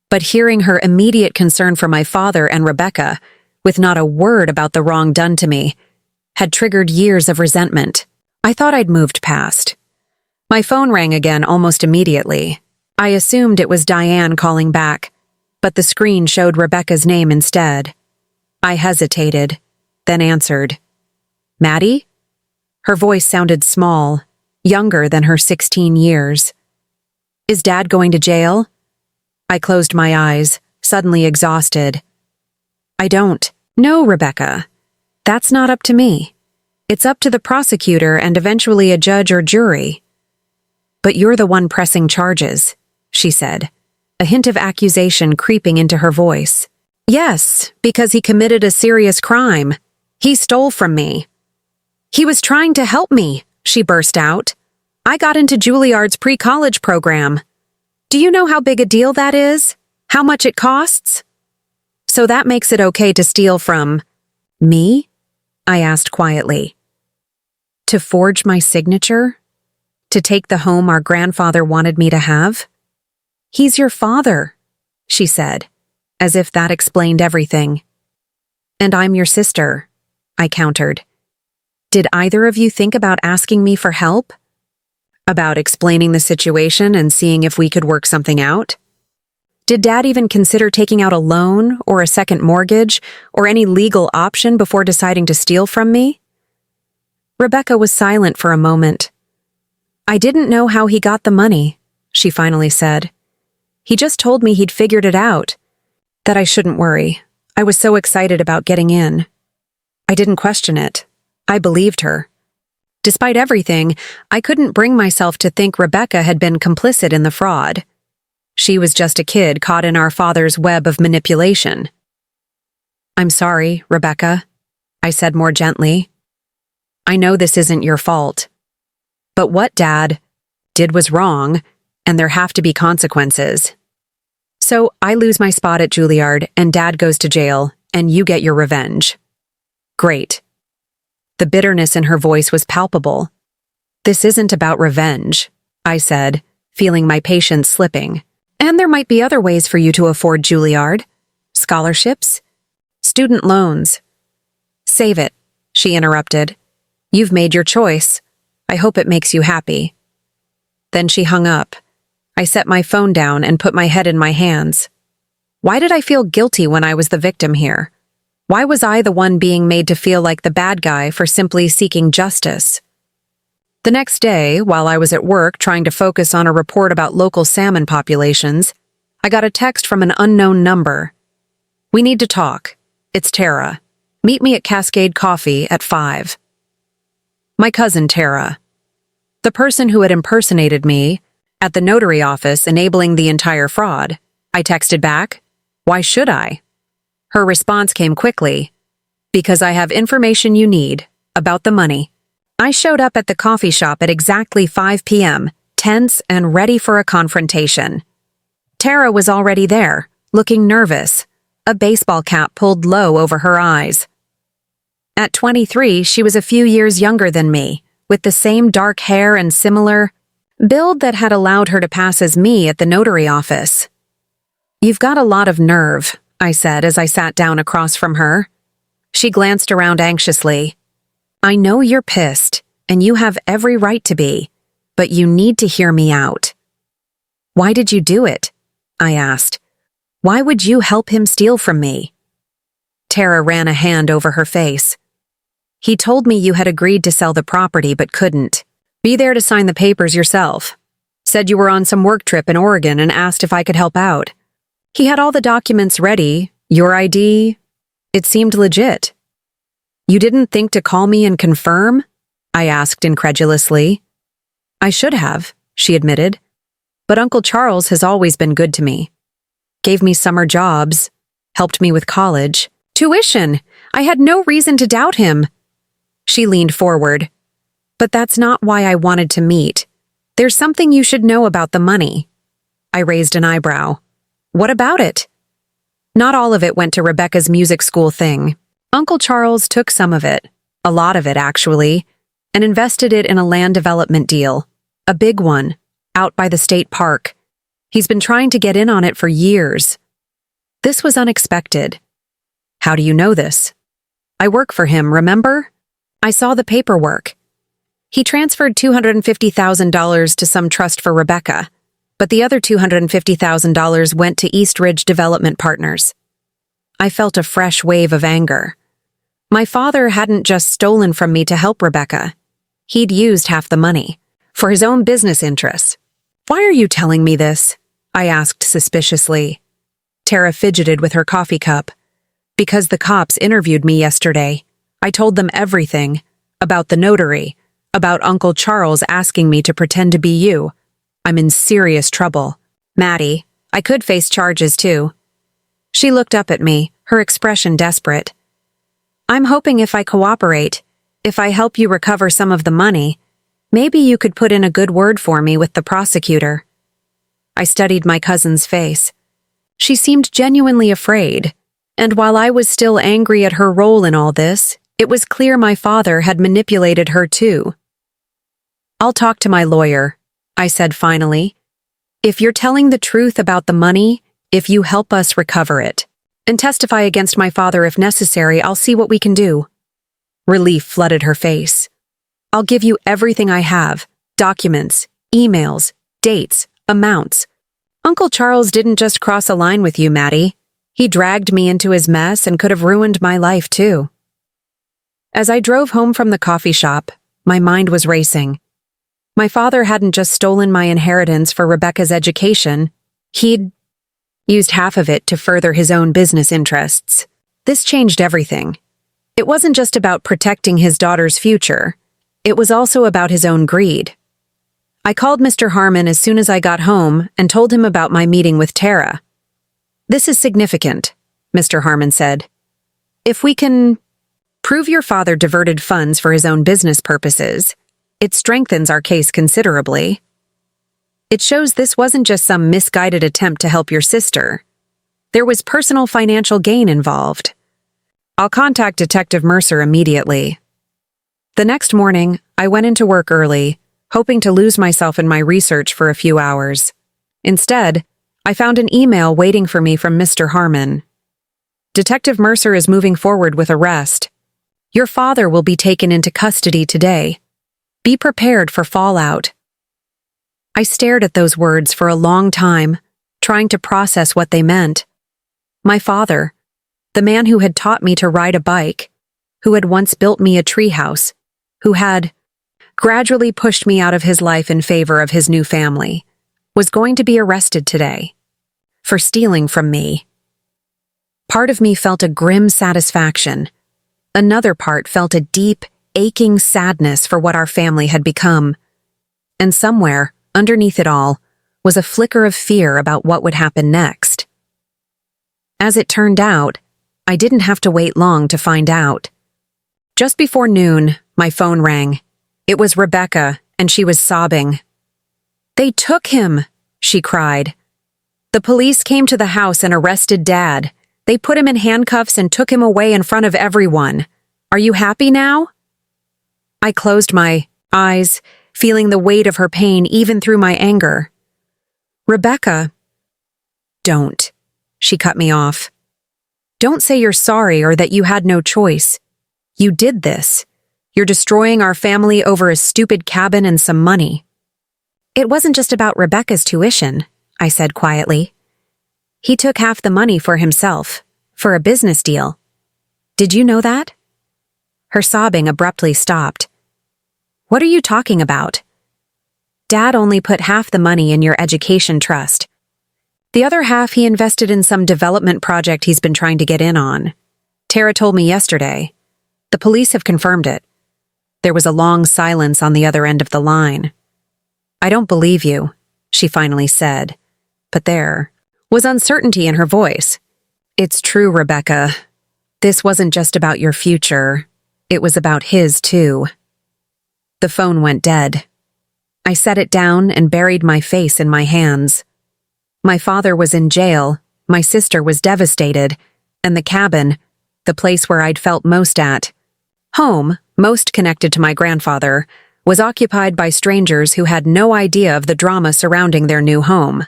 but hearing her immediate concern for my father and Rebecca, with not a word about the wrong done to me, had triggered years of resentment. I thought I'd moved past. My phone rang again almost immediately. I assumed it was Diane calling back, but the screen showed Rebecca's name instead. I hesitated, then answered. Maddie? Her voice sounded small, younger than her 16 years. Is Dad going to jail? I closed my eyes, suddenly exhausted. I don't. No, Rebecca. That's not up to me. It's up to the prosecutor and eventually a judge or jury. But you're the one pressing charges, she said, a hint of accusation creeping into her voice. Yes, because he committed a serious crime. He stole from me. He was trying to help me, she burst out. I got into Juilliard's pre-college program. Do you know how big a deal that is? How much it costs? So that makes it okay to steal from me? I asked quietly. To forge my signature? To take the home our grandfather wanted me to have? He's your father, she said, as if that explained everything. And I'm your sister, I countered. Did either of you think about asking me for help? About explaining the situation and seeing if we could work something out? Did Dad even consider taking out a loan or a second mortgage or any legal option before deciding to steal from me? Rebecca was silent for a moment. I didn't know how he got the money, she finally said. He just told me he'd figured it out, that I shouldn't worry. I was so excited about getting in. I didn't question it. I believed her. Despite everything, I couldn't bring myself to think Rebecca had been complicit in the fraud. She was just a kid caught in our father's web of manipulation. I'm sorry, Rebecca, I said more gently. I know this isn't your fault. But what Dad did was wrong, and there have to be consequences. So I lose my spot at Juilliard, and Dad goes to jail, and you get your revenge. Great. The bitterness in her voice was palpable. This isn't about revenge, I said, feeling my patience slipping. And there might be other ways for you to afford Juilliard. Scholarships? Student loans. Save it, she interrupted. You've made your choice. I hope it makes you happy. Then she hung up. I set my phone down and put my head in my hands. Why did I feel guilty when I was the victim here? Why was I the one being made to feel like the bad guy for simply seeking justice? The next day, while I was at work trying to focus on a report about local salmon populations, I got a text from an unknown number. "We need to talk. It's Tara. Meet me at Cascade Coffee at 5. My cousin Tara. The person who had impersonated me at the notary office enabling the entire fraud. I texted back, "Why should I?" Her response came quickly, "Because I have information you need about the money." I showed up at the coffee shop at exactly 5 p.m., tense and ready for a confrontation. Tara was already there, looking nervous, a baseball cap pulled low over her eyes. At 23, she was a few years younger than me, with the same dark hair and similar build that had allowed her to pass as me at the notary office. "You've got a lot of nerve," I said as I sat down across from her. She glanced around anxiously. "I know you're pissed, and you have every right to be, but you need to hear me out." "Why did you do it?" I asked. "Why would you help him steal from me?" Tara ran a hand over her face. "He told me you had agreed to sell the property but couldn't. Be there to sign the papers yourself. Said you were on some work trip in Oregon and asked if I could help out. He had all the documents ready, your ID. It seemed legit. You didn't think to call me and confirm?" I asked incredulously. "I should have," she admitted. "But Uncle Charles has always been good to me. Gave me summer jobs, helped me with college. Tuition! I had no reason to doubt him." She leaned forward. "But that's not why I wanted to meet. There's something you should know about the money." I raised an eyebrow. "What about it?" "Not all of it went to Rebecca's music school thing. Uncle Charles took some of it, a lot of it actually, and invested it in a land development deal. A big one, out by the state park. He's been trying to get in on it for years. This was unexpected." "How do you know this?" "I work for him, remember? I saw the paperwork. He transferred $250,000 to some trust for Rebecca, but the other $250,000 went to East Ridge Development Partners." I felt a fresh wave of anger. My father hadn't just stolen from me to help Rebecca. He'd used half the money for his own business interests. "Why are you telling me this?" I asked suspiciously. Tara fidgeted with her coffee cup. "Because the cops interviewed me yesterday. I told them everything. About the notary. About Uncle Charles asking me to pretend to be you. I'm in serious trouble. Maddie, I could face charges too." She looked up at me, her expression desperate. "I'm hoping if I cooperate, if I help you recover some of the money, maybe you could put in a good word for me with the prosecutor." I studied my cousin's face. She seemed genuinely afraid, and while I was still angry at her role in all this, it was clear my father had manipulated her too. "I'll talk to my lawyer," I said finally. "If you're telling the truth about the money, if you help us recover it, and testify against my father if necessary, I'll see what we can do." Relief flooded her face. "I'll give you everything I have, documents, emails, dates, amounts. Uncle Charles didn't just cross a line with you, Maddie. He dragged me into his mess and could have ruined my life too." As I drove home from the coffee shop, my mind was racing. My father hadn't just stolen my inheritance for Rebecca's education. He'd used half of it to further his own business interests. This changed everything. It wasn't just about protecting his daughter's future. It was also about his own greed. I called Mr. Harmon as soon as I got home and told him about my meeting with Tara. "This is significant," Mr. Harmon said. "If we can prove your father diverted funds for his own business purposes, it strengthens our case considerably. It shows this wasn't just some misguided attempt to help your sister. There was personal financial gain involved. I'll contact Detective Mercer immediately." The next morning, I went into work early, hoping to lose myself in my research for a few hours. Instead, I found an email waiting for me from Mr. Harmon. "Detective Mercer is moving forward with arrest. Your father will be taken into custody today. Be prepared for fallout." I stared at those words for a long time, trying to process what they meant. My father, the man who had taught me to ride a bike, who had once built me a treehouse, who had gradually pushed me out of his life in favor of his new family, was going to be arrested today for stealing from me. Part of me felt a grim satisfaction. Another part felt a deep, aching sadness for what our family had become. And somewhere, underneath it all, was a flicker of fear about what would happen next. As it turned out, I didn't have to wait long to find out. Just before noon, my phone rang. It was Rebecca, and she was sobbing. "They took him," she cried. "The police came to the house and arrested Dad. They put him in handcuffs and took him away in front of everyone. Are you happy now?" I closed my eyes, feeling the weight of her pain even through my anger. "Rebecca." "Don't," she cut me off. "Don't say you're sorry or that you had no choice. You did this. You're destroying our family over a stupid cabin and some money." "It wasn't just about Rebecca's tuition," I said quietly. "He took half the money for himself, for a business deal. Did you know that?" Her sobbing abruptly stopped. "What are you talking about?" "Dad only put half the money in your education trust. The other half he invested in some development project he's been trying to get in on. Tara told me yesterday. The police have confirmed it." There was a long silence on the other end of the line. "I don't believe you," she finally said, but there was uncertainty in her voice. "It's true, Rebecca. This wasn't just about your future. It was about his, too." The phone went dead. I set it down and buried my face in my hands. My father was in jail, my sister was devastated, and the cabin, the place where I'd felt most at home, most connected to my grandfather, was occupied by strangers who had no idea of the drama surrounding their new home.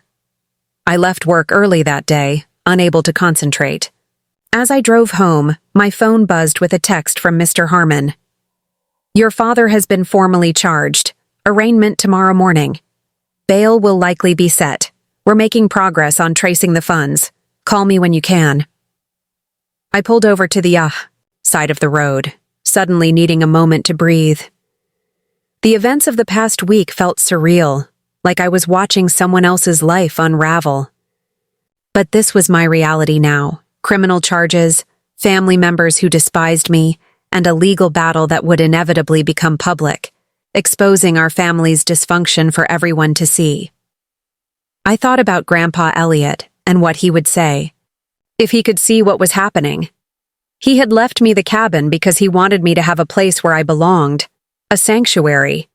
I left work early that day, unable to concentrate. As I drove home, my phone buzzed with a text from Mr. Harmon. "Your father has been formally charged. Arraignment tomorrow morning. Bail will likely be set. We're making progress on tracing the funds. Call me when you can." I pulled over to the side of the road, suddenly needing a moment to breathe. The events of the past week felt surreal, like I was watching someone else's life unravel. But this was my reality now: criminal charges, family members who despised me, and a legal battle that would inevitably become public, exposing our family's dysfunction for everyone to see. I thought about Grandpa Elliot and what he would say if he could see what was happening. He had left me the cabin because he wanted me to have a place where I belonged, a sanctuary.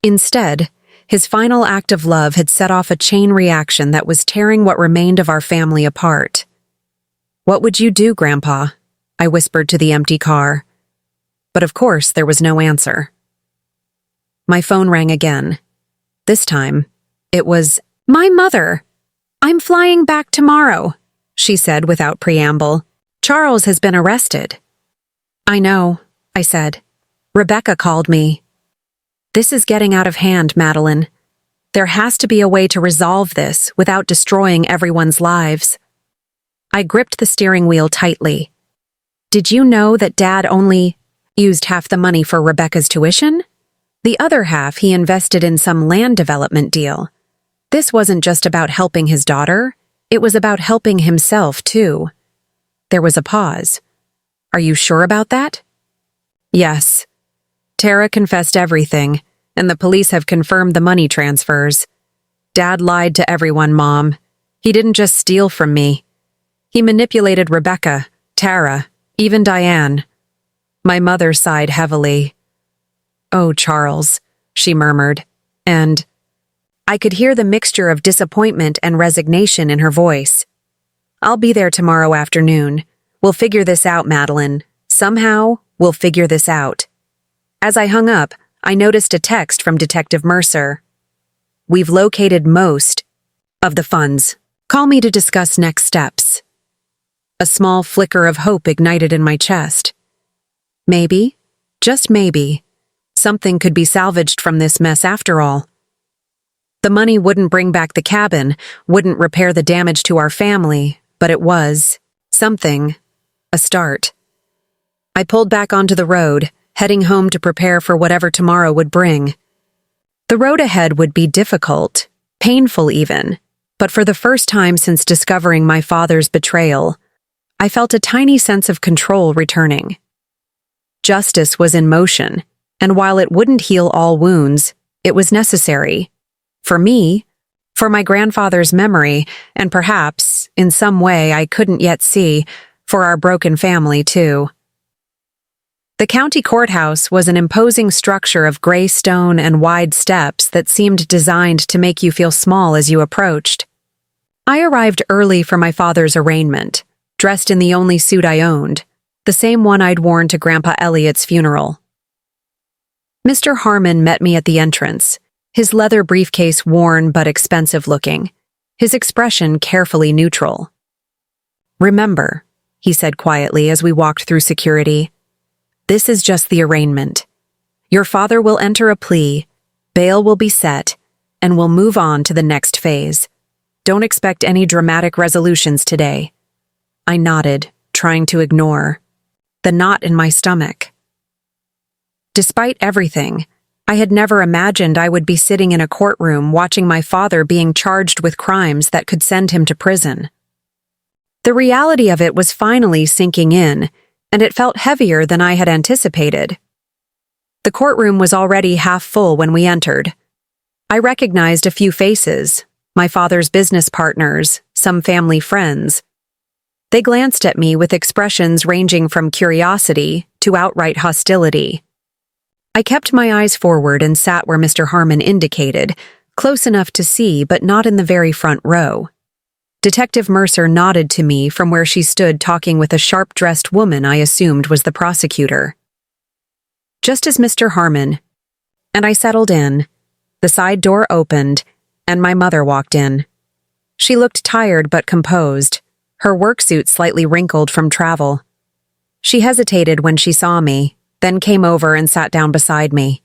Instead, his final act of love had set off a chain reaction that was tearing what remained of our family apart. "What would you do, Grandpa?" I whispered to the empty car. But of course, there was no answer. My phone rang again. This time, it was my mother. "I'm flying back tomorrow," she said without preamble. "Charles has been arrested." "I know," I said. "Rebecca called me." "This is getting out of hand, Madeline. There has to be a way to resolve this without destroying everyone's lives." I gripped the steering wheel tightly. "Did you know that Dad only used half the money for Rebecca's tuition? The other half he invested in some land development deal. This wasn't just about helping his daughter, it was about helping himself, too." There was a pause. "Are you sure about that?" "Yes. Tara confessed everything, and the police have confirmed the money transfers. Dad lied to everyone, Mom. He didn't just steal from me. He manipulated Rebecca, Tara, even Diane." My mother sighed heavily. "Oh, Charles," she murmured, and I could hear the mixture of disappointment and resignation in her voice. "I'll be there tomorrow afternoon. We'll figure this out, Madeline. Somehow, we'll figure this out." As I hung up, I noticed a text from Detective Mercer. "We've located most of the funds. Call me to discuss next steps." A small flicker of hope ignited in my chest. Maybe, just maybe, something could be salvaged from this mess after all. The money wouldn't bring back the cabin, wouldn't repair the damage to our family, but it was something, a start. I pulled back onto the road, heading home to prepare for whatever tomorrow would bring. The road ahead would be difficult, painful even, but for the first time since discovering my father's betrayal, I felt a tiny sense of control returning. Justice was in motion, and while it wouldn't heal all wounds, it was necessary. For me, for my grandfather's memory, and perhaps, in some way I couldn't yet see, for our broken family too. The county courthouse was an imposing structure of gray stone and wide steps that seemed designed to make you feel small as you approached. I arrived early for my father's arraignment, dressed in the only suit I owned, the same one I'd worn to Grandpa Elliot's funeral. Mr. Harmon met me at the entrance, his leather briefcase worn but expensive looking, his expression carefully neutral. "Remember," he said quietly as we walked through security, "this is just the arraignment. Your father will enter a plea, bail will be set, and we'll move on to the next phase. Don't expect any dramatic resolutions today." I nodded, trying to ignore the knot in my stomach. Despite everything, I had never imagined I would be sitting in a courtroom watching my father being charged with crimes that could send him to prison. The reality of it was finally sinking in, and it felt heavier than I had anticipated. The courtroom was already half full when we entered. I recognized a few faces, my father's business partners, some family friends. They glanced at me with expressions ranging from curiosity to outright hostility. I kept my eyes forward and sat where Mr. Harmon indicated, close enough to see but not in the very front row. Detective Mercer nodded to me from where she stood talking with a sharp-dressed woman I assumed was the prosecutor. Just as Mr. Harmon and I settled in, the side door opened, and my mother walked in. She looked tired but composed, her work suit slightly wrinkled from travel. She hesitated when she saw me, then came over and sat down beside me.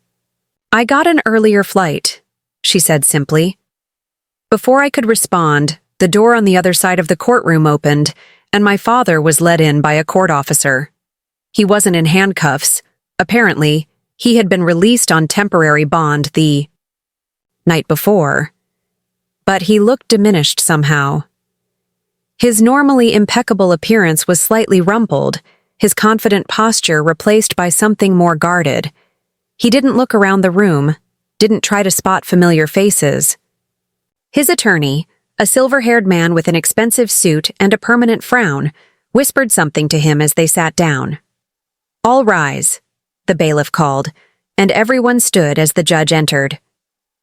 "I got an earlier flight," she said simply. Before I could respond, the door on the other side of the courtroom opened, and my father was led in by a court officer. He wasn't in handcuffs. Apparently, he had been released on temporary bond the night before. But he looked diminished somehow. His normally impeccable appearance was slightly rumpled, his confident posture replaced by something more guarded. He didn't look around the room, didn't try to spot familiar faces. His attorney, a silver-haired man with an expensive suit and a permanent frown, whispered something to him as they sat down. "All rise," the bailiff called, and everyone stood as the judge entered.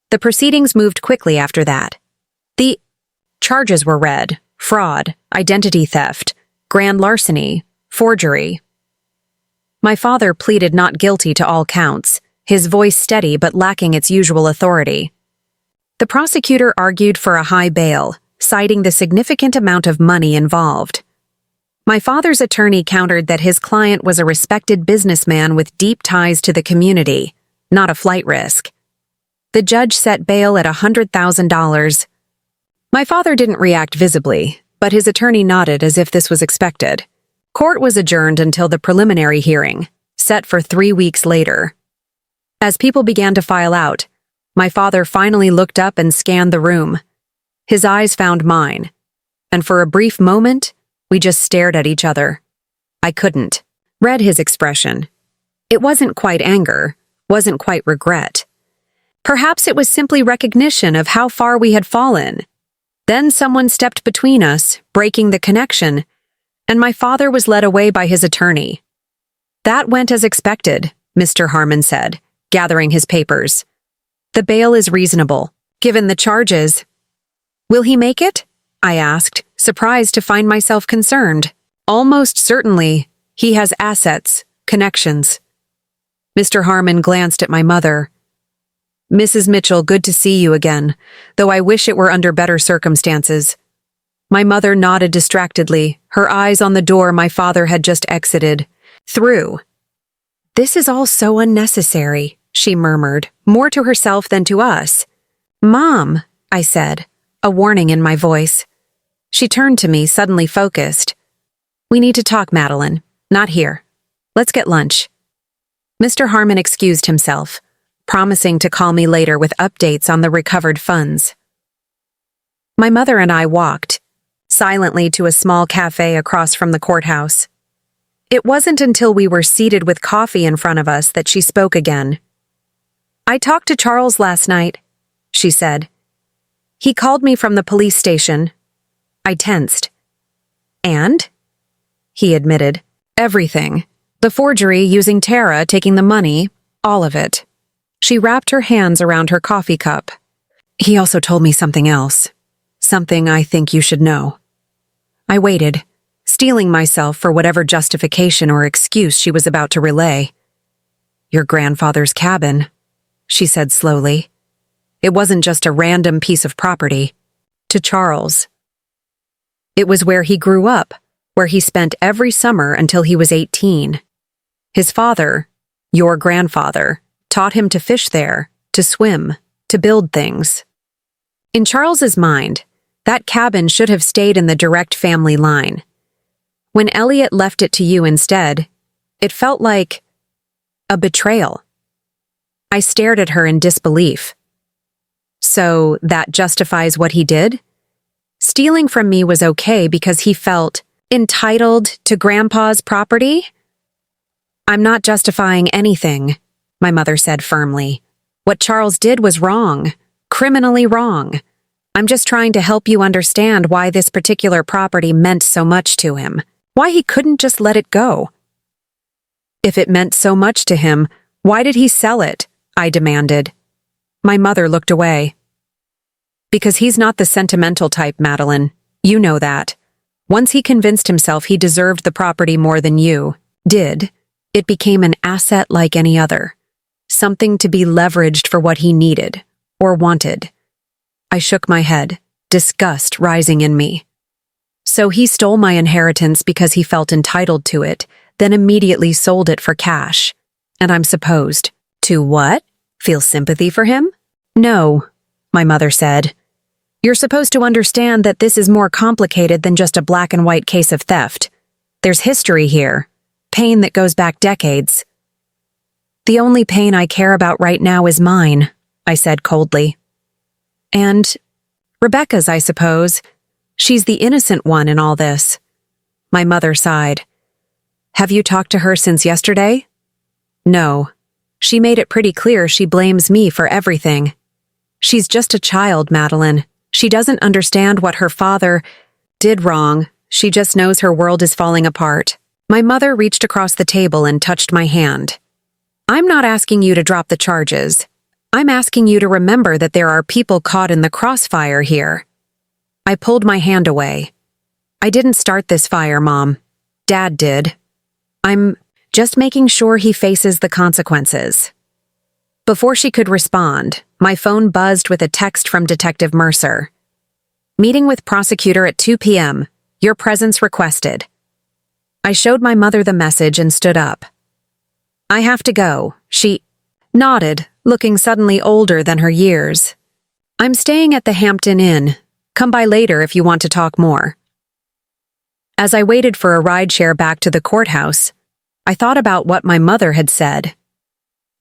The proceedings moved quickly after that. The charges were read: fraud, identity theft, grand larceny, forgery. My father pleaded not guilty to all counts, his voice steady but lacking its usual authority. The prosecutor argued for a high bail, citing the significant amount of money involved. My father's attorney countered that his client was a respected businessman with deep ties to the community, not a flight risk. The judge set bail at $100,000. My father didn't react visibly, but his attorney nodded as if this was expected. Court was adjourned until the preliminary hearing, set for 3 weeks later. As people began to file out, my father finally looked up and scanned the room. His eyes found mine, and for a brief moment, we just stared at each other. I couldn't read his expression. It wasn't quite anger, wasn't quite regret. Perhaps it was simply recognition of how far we had fallen. Then someone stepped between us, breaking the connection, and my father was led away by his attorney. "That went as expected," Mr. Harmon said, gathering his papers. "The bail is reasonable, given the charges." "Will he make it?" I asked, surprised to find myself concerned. "Almost certainly. He has assets, connections." Mr. Harmon glanced at my mother. "Mrs. Mitchell, good to see you again, though I wish it were under better circumstances." My mother nodded distractedly, her eyes on the door my father had just exited. Through. "This is all so unnecessary," she murmured, more to herself than to us. "Mom," I said, a warning in my voice. She turned to me, suddenly focused. "We need to talk, Madeline. Not here. Let's get lunch." Mr. Harmon excused himself, promising to call me later with updates on the recovered funds. My mother and I walked, silently, to a small cafe across from the courthouse. It wasn't until we were seated with coffee in front of us that she spoke again. "I talked to Charles last night," she said. "He called me from the police station." I tensed. "And?" He admitted. "Everything. The forgery, using Tara, taking the money, all of it." She wrapped her hands around her coffee cup. "He also told me something else. Something I think you should know." I waited, steeling myself for whatever justification or excuse she was about to relay. "Your grandfather's cabin," she said slowly. "It wasn't just a random piece of property. To Charles. It was where he grew up, where he spent every summer until he was 18. His father, your grandfather, taught him to fish there, to swim, to build things. In Charles's mind, that cabin should have stayed in the direct family line. When Elliot left it to you instead, it felt like a betrayal." I stared at her in disbelief. "So that justifies what he did? Stealing from me was okay because he felt entitled to Grandpa's property?" "I'm not justifying anything," my mother said firmly. "What Charles did was wrong, criminally wrong. I'm just trying to help you understand why this particular property meant so much to him, why he couldn't just let it go." "If it meant so much to him, why did he sell it?" I demanded. My mother looked away. "Because he's not the sentimental type, Madeline. You know that. Once he convinced himself he deserved the property more than you did, it became an asset like any other. Something to be leveraged for what he needed, or wanted." I shook my head, disgust rising in me. "So he stole my inheritance because he felt entitled to it, then immediately sold it for cash. And I'm supposed to what? Feel sympathy for him? No," my mother said. "You're supposed to understand that this is more complicated than just a black and white case of theft. There's history here, pain that goes back decades." "The only pain I care about right now is mine," I said coldly. "And Rebecca's, I suppose. She's the innocent one in all this." My mother sighed. "Have you talked to her since yesterday?" "No. She made it pretty clear she blames me for everything. She's just a child, Madeline. She doesn't understand what her father did wrong. She just knows her world is falling apart." My mother reached across the table and touched my hand. "I'm not asking you to drop the charges. I'm asking you to remember that there are people caught in the crossfire here." I pulled my hand away. "I didn't start this fire, Mom. Dad did. I'm just making sure he faces the consequences." Before she could respond, my phone buzzed with a text from Detective Mercer. "Meeting with prosecutor at 2 p.m. Your presence requested." I showed my mother the message and stood up. "I have to go," she nodded, looking suddenly older than her years. "I'm staying at the Hampton Inn. Come by later if you want to talk more." As I waited for a rideshare back to the courthouse, I thought about what my mother had said.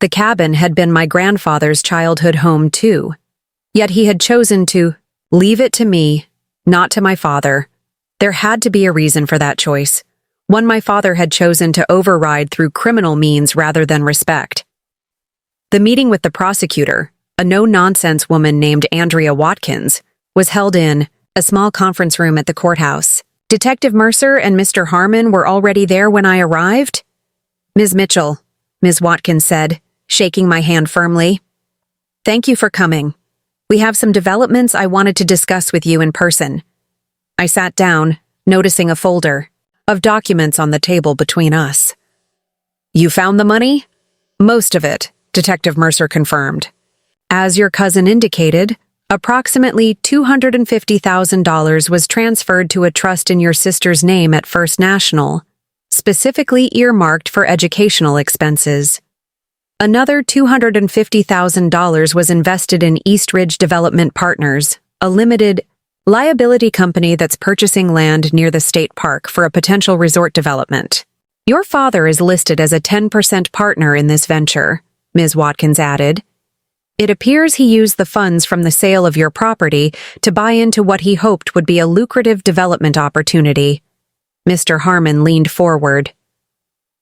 The cabin had been my grandfather's childhood home too, yet he had chosen to leave it to me, not to my father. There had to be a reason for that choice, one my father had chosen to override through criminal means rather than respect. The meeting with the prosecutor, a no-nonsense woman named Andrea Watkins, was held in a small conference room at the courthouse. Detective Mercer and Mr. Harmon were already there when I arrived. "Ms. Mitchell," Ms. Watkins said, shaking my hand firmly. "Thank you for coming. We have some developments I wanted to discuss with you in person." I sat down, noticing a folder of documents on the table between us. "You found the money?" "Most of it," Detective Mercer confirmed. "As your cousin indicated, approximately $250,000 was transferred to a trust in your sister's name at First National, specifically earmarked for educational expenses." Another $250,000 was invested in East Ridge Development Partners, a limited liability company that's purchasing land near the state park for a potential resort development. Your father is listed as a 10% partner in this venture, Ms. Watkins added. It appears he used the funds from the sale of your property to buy into what he hoped would be a lucrative development opportunity. Mr. Harmon leaned forward.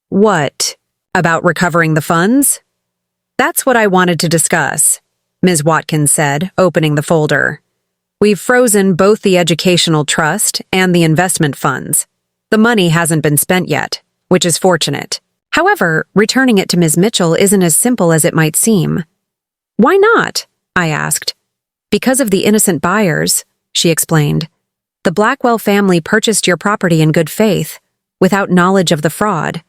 What? About recovering the funds? That's what I wanted to discuss, Ms. Watkins said, opening the folder. We've frozen both the educational trust and the investment funds. The money hasn't been spent yet, which is fortunate. However, returning it to Ms. Mitchell isn't as simple as it might seem. Why not? I asked. Because of the innocent buyers, she explained. The Blackwell family purchased your property in good faith, without knowledge of the fraud.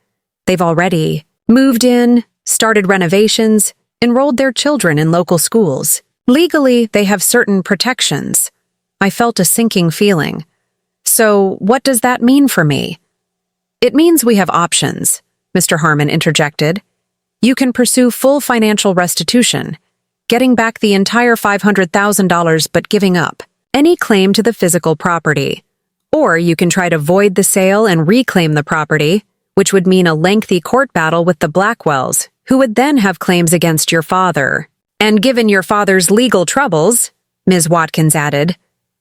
They've already moved in, started renovations, enrolled their children in local schools. Legally, they have certain protections. I felt a sinking feeling. So, what does that mean for me? It means we have options, Mr. Harmon interjected. You can pursue full financial restitution, getting back the entire $500,000 but giving up any claim to the physical property. Or you can try to void the sale and reclaim the property, which would mean a lengthy court battle with the Blackwells, who would then have claims against your father. And given your father's legal troubles, Ms. Watkins added,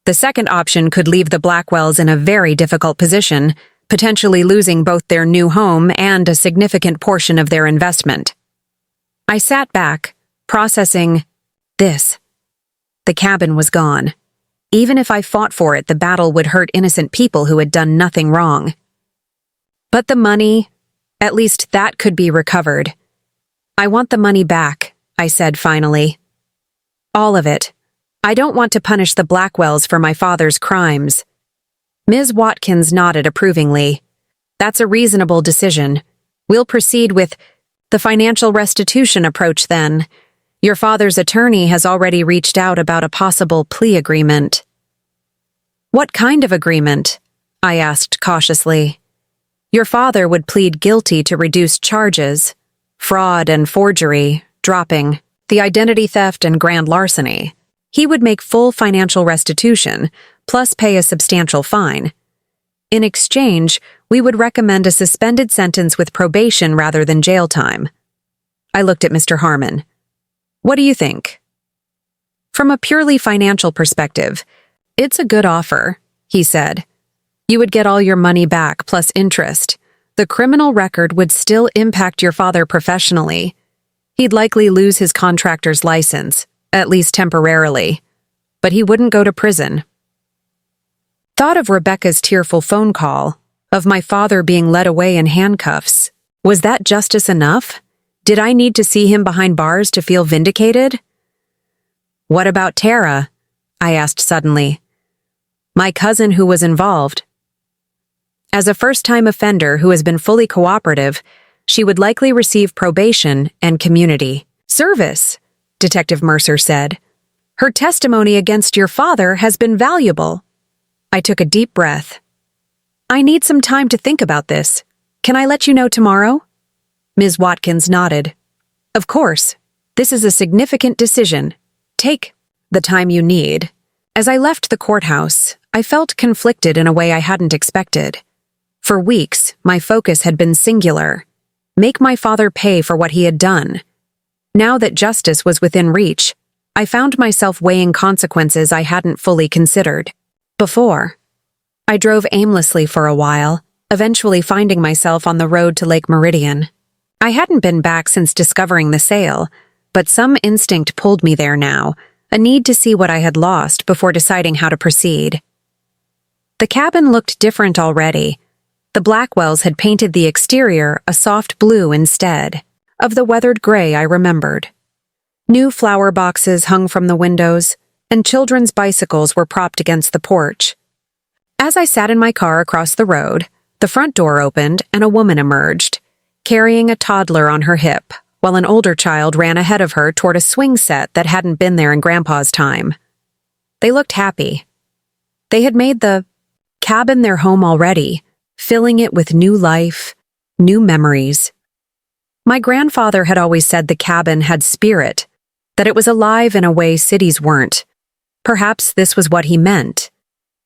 the second option could leave the Blackwells in a very difficult position, potentially losing both their new home and a significant portion of their investment. I sat back, processing this. The cabin was gone. Even if I fought for it, the battle would hurt innocent people who had done nothing wrong. But the money, at least that could be recovered. I want the money back, I said finally. All of it. I don't want to punish the Blackwells for my father's crimes. Ms. Watkins nodded approvingly. That's a reasonable decision. We'll proceed with the financial restitution approach then. Your father's attorney has already reached out about a possible plea agreement. What kind of agreement? I asked cautiously. Your father would plead guilty to reduced charges, fraud and forgery, dropping the identity theft and grand larceny. He would make full financial restitution, plus pay a substantial fine. In exchange, we would recommend a suspended sentence with probation rather than jail time. I looked at Mr. Harmon. What do you think? From a purely financial perspective, it's a good offer, he said. You would get all your money back plus interest. The criminal record would still impact your father professionally. He'd likely lose his contractor's license, at least temporarily. But he wouldn't go to prison. Thought of Rebecca's tearful phone call, of my father being led away in handcuffs. Was that justice enough? Did I need to see him behind bars to feel vindicated? What about Tara? I asked suddenly. My cousin who was involved. As a first-time offender who has been fully cooperative, she would likely receive probation and community service, Detective Mercer said. Her testimony against your father has been valuable. I took a deep breath. I need some time to think about this. Can I let you know tomorrow? Ms. Watkins nodded. Of course. This is a significant decision. Take the time you need. As I left the courthouse, I felt conflicted in a way I hadn't expected. For weeks, my focus had been singular. Make my father pay for what he had done. Now that justice was within reach, I found myself weighing consequences I hadn't fully considered. Before, I drove aimlessly for a while, eventually finding myself on the road to Lake Meridian. I hadn't been back since discovering the sale, but some instinct pulled me there now, a need to see what I had lost before deciding how to proceed. The cabin looked different already. The Blackwells had painted the exterior a soft blue instead of the weathered gray I remembered. New flower boxes hung from the windows, and children's bicycles were propped against the porch. As I sat in my car across the road, the front door opened and a woman emerged, carrying a toddler on her hip, while an older child ran ahead of her toward a swing set that hadn't been there in Grandpa's time. They looked happy. They had made the cabin their home already, filling it with new life, new memories. My grandfather had always said the cabin had spirit, that it was alive in a way cities weren't. Perhaps this was what he meant.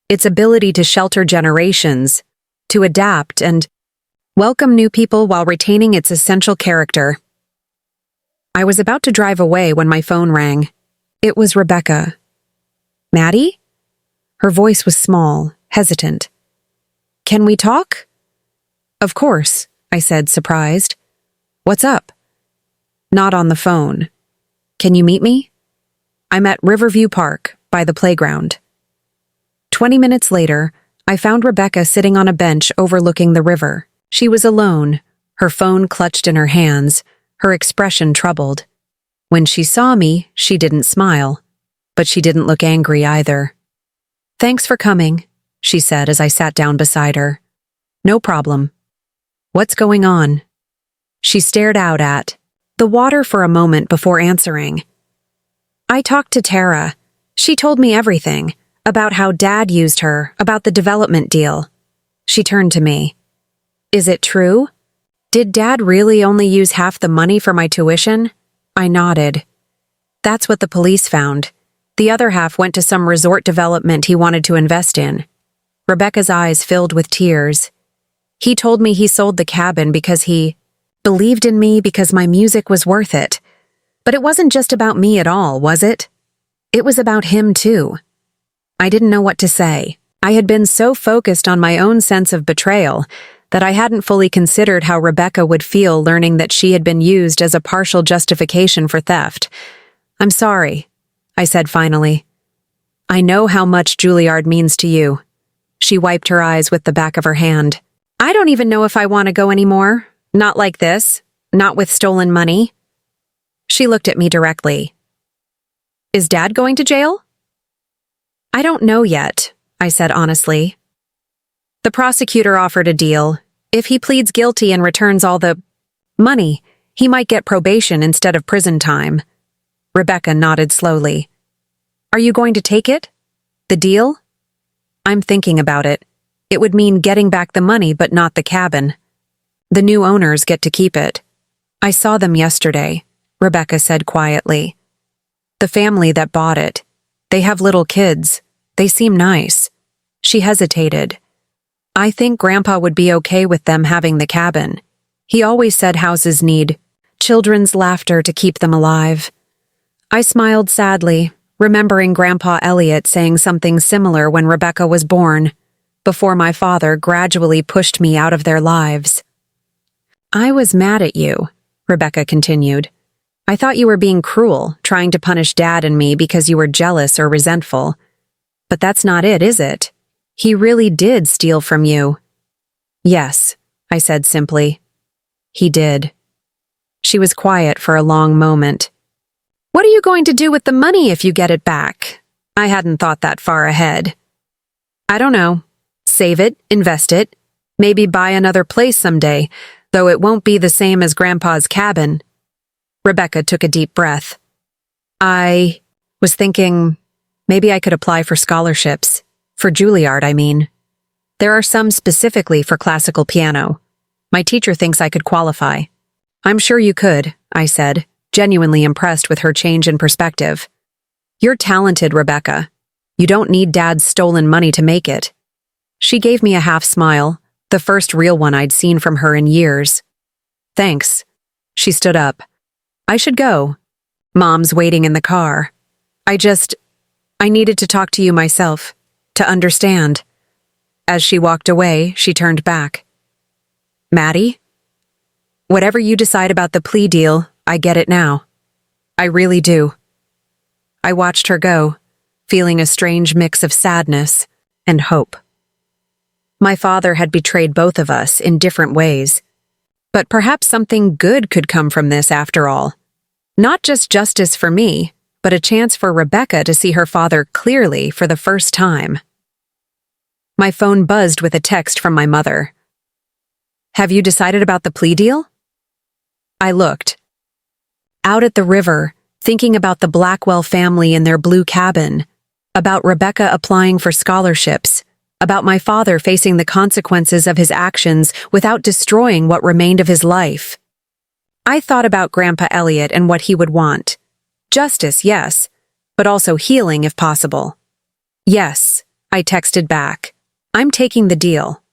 Its ability to shelter generations, to adapt and welcome new people while retaining its essential character. I was about to drive away when my phone rang. It was Rebecca. Maddie? Her voice was small, hesitant. Can we talk? Of course, I said, surprised. What's up? Not on the phone. Can you meet me? I'm at Riverview Park, by the playground. 20 minutes later, I found Rebecca sitting on a bench overlooking the river. She was alone, her phone clutched in her hands, her expression troubled. When she saw me, she didn't smile, but she didn't look angry either. Thanks for coming, she said as I sat down beside her. No problem. What's going on? She stared out at the water for a moment before answering. I talked to Tara. She told me everything, about how Dad used her, about the development deal. She turned to me. Is it true? Did Dad really only use half the money for my tuition? I nodded. That's what the police found. The other half went to some resort development he wanted to invest in. Rebecca's eyes filled with tears. He told me he sold the cabin because he believed in me because my music was worth it. But it wasn't just about me at all, was it? It was about him too. I didn't know what to say. I had been so focused on my own sense of betrayal that I hadn't fully considered how Rebecca would feel learning that she had been used as a partial justification for theft. I'm sorry, I said finally. I know how much Juilliard means to you. She wiped her eyes with the back of her hand. I don't even know if I want to go anymore. Not like this. Not with stolen money. She looked at me directly. Is Dad going to jail? I don't know yet, I said honestly. The prosecutor offered a deal. If he pleads guilty and returns all the money, he might get probation instead of prison time. Rebecca nodded slowly. Are you going to take it? The deal? I'm thinking about it. It would mean getting back the money but not the cabin. The new owners get to keep it. I saw them yesterday, Rebecca said quietly. The family that bought it. They have little kids. They seem nice. She hesitated. I think Grandpa would be okay with them having the cabin. He always said houses need children's laughter to keep them alive. I smiled sadly, remembering Grandpa Elliot saying something similar when Rebecca was born, before my father gradually pushed me out of their lives. I was mad at you, Rebecca continued. I thought you were being cruel, trying to punish Dad and me because you were jealous or resentful. But that's not it, is it? He really did steal from you. Yes, I said simply. He did. She was quiet for a long moment. What are you going to do with the money if you get it back? I hadn't thought that far ahead. I don't know. Save it, invest it, maybe buy another place someday, though it won't be the same as Grandpa's cabin. Rebecca took a deep breath. I was thinking maybe I could apply for scholarships. For Juilliard, I mean. There are some specifically for classical piano. My teacher thinks I could qualify. I'm sure you could, I said, genuinely impressed with her change in perspective. You're talented, Rebecca. You don't need Dad's stolen money to make it. She gave me a half smile, the first real one I'd seen from her in years. Thanks. She stood up. I should go. Mom's waiting in the car. I needed to talk to you myself, to understand. As she walked away, she turned back. Maddie? Whatever you decide about the plea deal, I get it now. I really do. I watched her go, feeling a strange mix of sadness and hope. My father had betrayed both of us in different ways. But perhaps something good could come from this after all. Not just justice for me, but a chance for Rebecca to see her father clearly for the first time. My phone buzzed with a text from my mother. Have you decided about the plea deal? I looked. Out at the river, thinking about the Blackwell family in their blue cabin, about Rebecca applying for scholarships, about my father facing the consequences of his actions without destroying what remained of his life. I thought about Grandpa Elliot and what he would want. Justice, yes, but also healing if possible. Yes, I texted back. I'm taking the deal.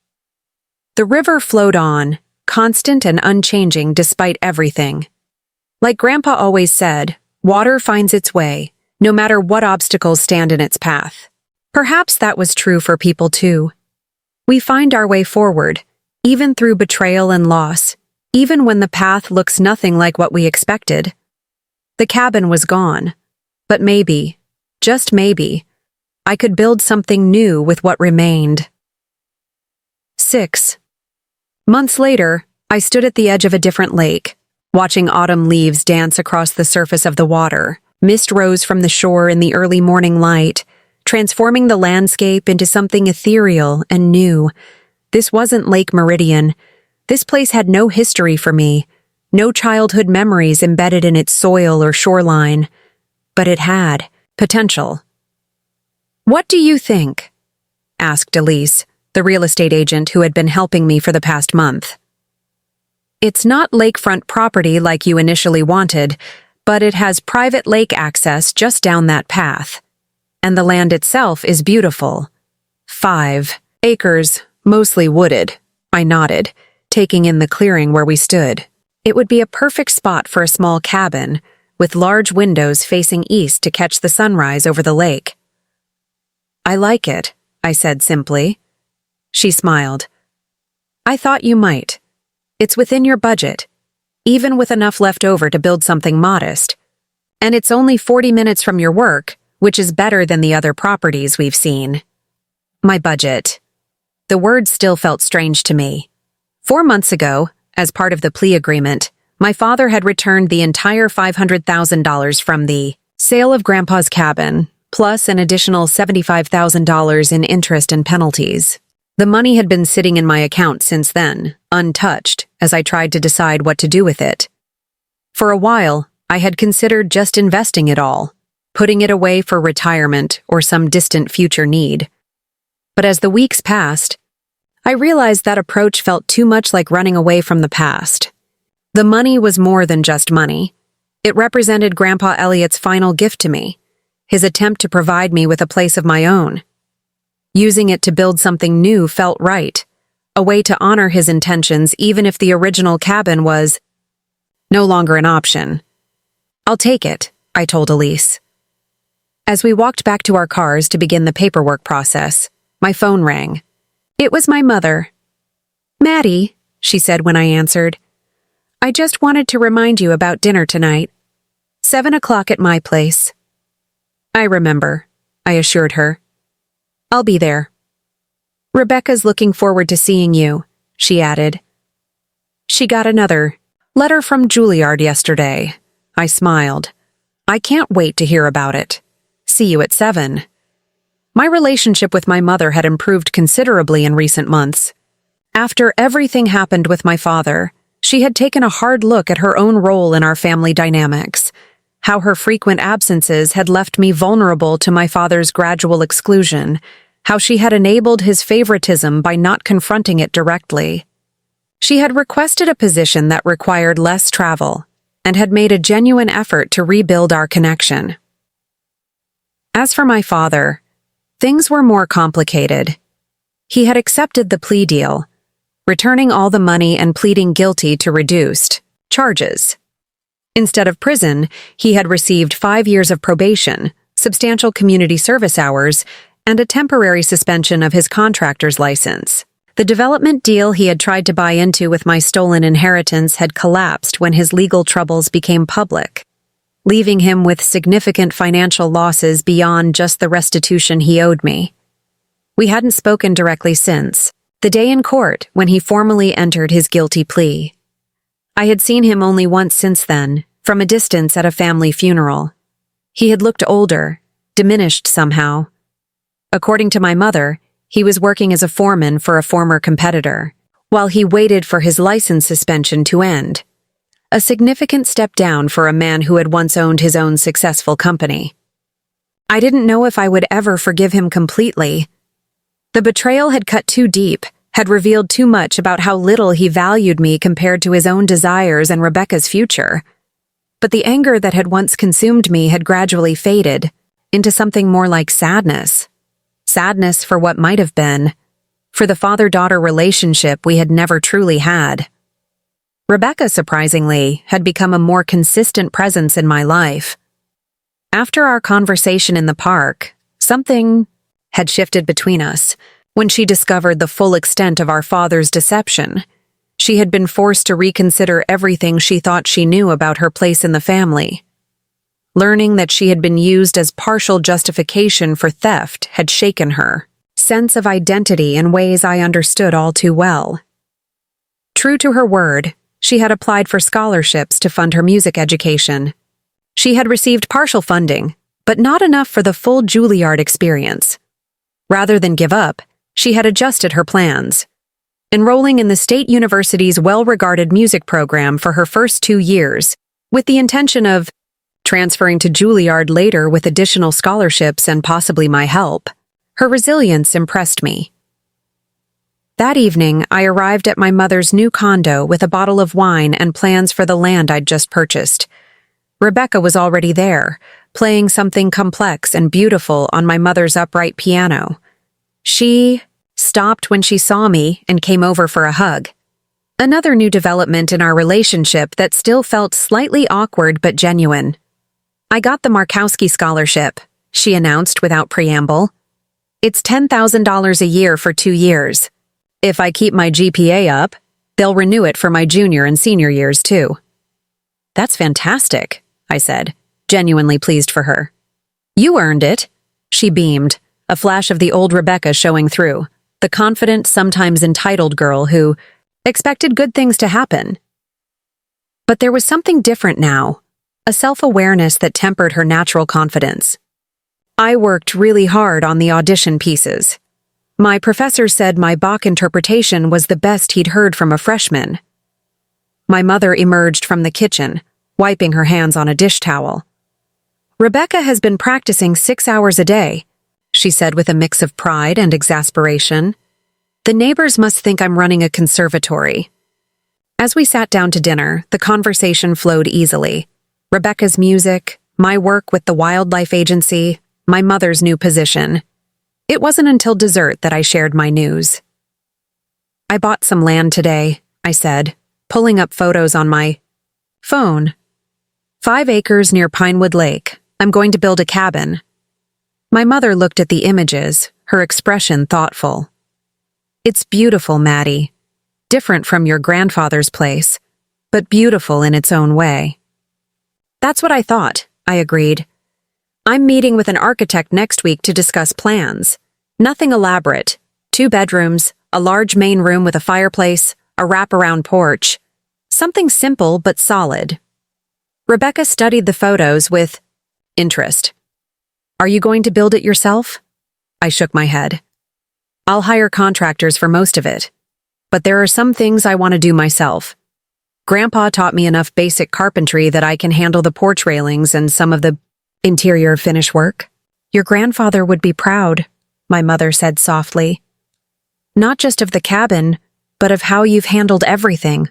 The river flowed on, constant and unchanging despite everything. Like Grandpa always said, water finds its way, no matter what obstacles stand in its path. Perhaps that was true for people too. We find our way forward, even through betrayal and loss, even when the path looks nothing like what we expected. The cabin was gone, but maybe, just maybe, I could build something new with what remained. 6. Months later, I stood at the edge of a different lake, watching autumn leaves dance across the surface of the water. Mist rose from the shore in the early morning light, transforming the landscape into something ethereal and new. This wasn't Lake Meridian. This place had no history for me, no childhood memories embedded in its soil or shoreline. But it had potential. "What do you think?" asked Elise, the real estate agent who had been helping me for the past month. "It's not lakefront property like you initially wanted, but it has private lake access just down that path. And the land itself is beautiful. 5 acres, mostly wooded," I nodded, taking in the clearing where we stood. It would be a perfect spot for a small cabin, with large windows facing east to catch the sunrise over the lake. "I like it," I said simply. She smiled. "I thought you might. It's within your budget, even with enough left over to build something modest. And it's only 40 minutes from your work, which is better than the other properties we've seen." My budget. The word still felt strange to me. 4 months ago, as part of the plea agreement, my father had returned the entire $500,000 from the sale of Grandpa's cabin, plus an additional $75,000 in interest and penalties. The money had been sitting in my account since then, untouched, as I tried to decide what to do with it. For a while, I had considered just investing it all, putting it away for retirement or some distant future need. But as the weeks passed, I realized that approach felt too much like running away from the past. The money was more than just money. It represented Grandpa Elliot's final gift to me, his attempt to provide me with a place of my own. Using it to build something new felt right, a way to honor his intentions even if the original cabin was no longer an option. "I'll take it," I told Elise. As we walked back to our cars to begin the paperwork process, my phone rang. It was my mother. "Maddie," she said when I answered, "I just wanted to remind you about dinner tonight. 7 o'clock at my place." "I remember," I assured her. "I'll be there." "Rebecca's looking forward to seeing you," she added. "She got another letter from Juilliard yesterday." I smiled. "I can't wait to hear about it. See you at 7. My relationship with my mother had improved considerably in recent months. After everything happened with my father, she had taken a hard look at her own role in our family dynamics, how her frequent absences had left me vulnerable to my father's gradual exclusion, how she had enabled his favoritism by not confronting it directly. She had requested a position that required less travel and had made a genuine effort to rebuild our connection. As for my father, things were more complicated. He had accepted the plea deal, returning all the money and pleading guilty to reduced charges. Instead of prison, he had received 5 years of probation, substantial community service hours, and a temporary suspension of his contractor's license. The development deal he had tried to buy into with my stolen inheritance had collapsed when his legal troubles became public, leaving him with significant financial losses beyond just the restitution he owed me. We hadn't spoken directly since, the day in court when he formally entered his guilty plea. I had seen him only once since then, from a distance at a family funeral. He had looked older, diminished somehow. According to my mother, he was working as a foreman for a former competitor, while he waited for his license suspension to end. A significant step down for a man who had once owned his own successful company. I didn't know if I would ever forgive him completely. The betrayal had cut too deep, had revealed too much about how little he valued me compared to his own desires and Rebecca's future. But the anger that had once consumed me had gradually faded into something more like sadness. Sadness for what might have been, for the father-daughter relationship we had never truly had. Rebecca, surprisingly, had become a more consistent presence in my life. After our conversation in the park, something had shifted between us. When she discovered the full extent of our father's deception, she had been forced to reconsider everything she thought she knew about her place in the family. Learning that she had been used as partial justification for theft had shaken her sense of identity in ways I understood all too well. True to her word, she had applied for scholarships to fund her music education. She had received partial funding, but not enough for the full Juilliard experience. Rather than give up, she had adjusted her plans, enrolling in the state university's well-regarded music program for her first 2 years, with the intention of transferring to Juilliard later with additional scholarships and possibly my help. Her resilience impressed me. That evening, I arrived at my mother's new condo with a bottle of wine and plans for the land I'd just purchased. Rebecca was already there, playing something complex and beautiful on my mother's upright piano. She stopped when she saw me and came over for a hug. Another new development in our relationship that still felt slightly awkward but genuine. "I got the Markowski scholarship," she announced without preamble. "It's $10,000 a year for 2 years. If I keep my GPA up, they'll renew it for my junior and senior years too." "That's fantastic," I said, genuinely pleased for her. "You earned it," she beamed, a flash of the old Rebecca showing through, the confident, sometimes entitled girl who expected good things to happen. But there was something different now, a self-awareness that tempered her natural confidence. I worked really hard on the audition pieces. My professor said my Bach interpretation was the best he'd heard from a freshman. My mother emerged from the kitchen, wiping her hands on a dish towel. "Rebecca has been practicing 6 hours a day," she said with a mix of pride and exasperation. "The neighbors must think I'm running a conservatory." As we sat down to dinner, the conversation flowed easily. Rebecca's music, my work with the wildlife agency, my mother's new position. It wasn't until dessert that I shared my news. "I bought some land today," I said, pulling up photos on my phone. 5 acres near Pinewood Lake. I'm going to build a cabin." My mother looked at the images, her expression thoughtful. "It's beautiful, Maddie. Different from your grandfather's place, but beautiful in its own way." "That's what I thought," I agreed. "I'm meeting with an architect next week to discuss plans. Nothing elaborate. 2 bedrooms, a large main room with a fireplace, a wraparound porch. Something simple but solid." Rebecca studied the photos with interest. "Are you going to build it yourself?" I shook my head. "I'll hire contractors for most of it. But there are some things I want to do myself. Grandpa taught me enough basic carpentry that I can handle the porch railings and some of the interior finish work." "Your grandfather would be proud," my mother said softly. "Not just of the cabin, but of how you've handled everything."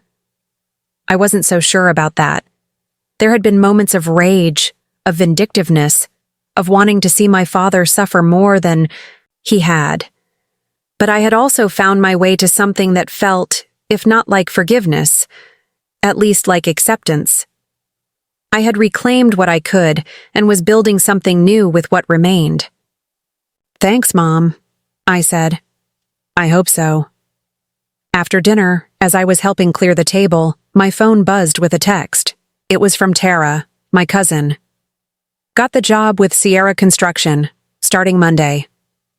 I wasn't so sure about that. There had been moments of rage, of vindictiveness, of wanting to see my father suffer more than he had. But I had also found my way to something that felt, if not like forgiveness, at least like acceptance. I had reclaimed what I could and was building something new with what remained. "Thanks, Mom," I said. "I hope so." After dinner, as I was helping clear the table, my phone buzzed with a text. It was from Tara, my cousin. "Got the job with Sierra Construction, starting Monday.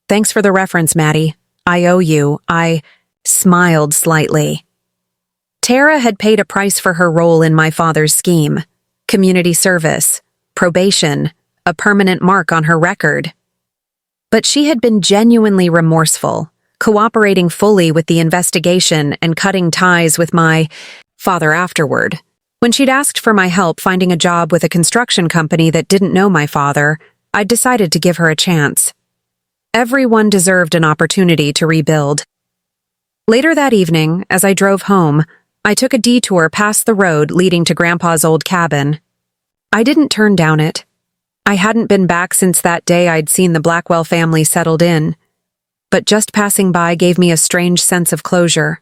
Thanks for the reference, Maddie. I owe you." I smiled slightly. Tara had paid a price for her role in my father's scheme. Community service, probation, a permanent mark on her record. But she had been genuinely remorseful, cooperating fully with the investigation and cutting ties with my father afterward. When she'd asked for my help finding a job with a construction company that didn't know my father, I'd decided to give her a chance. Everyone deserved an opportunity to rebuild. Later that evening, as I drove home, I took a detour past the road leading to Grandpa's old cabin. I didn't turn down it. I hadn't been back since that day I'd seen the Blackwell family settled in. But just passing by gave me a strange sense of closure.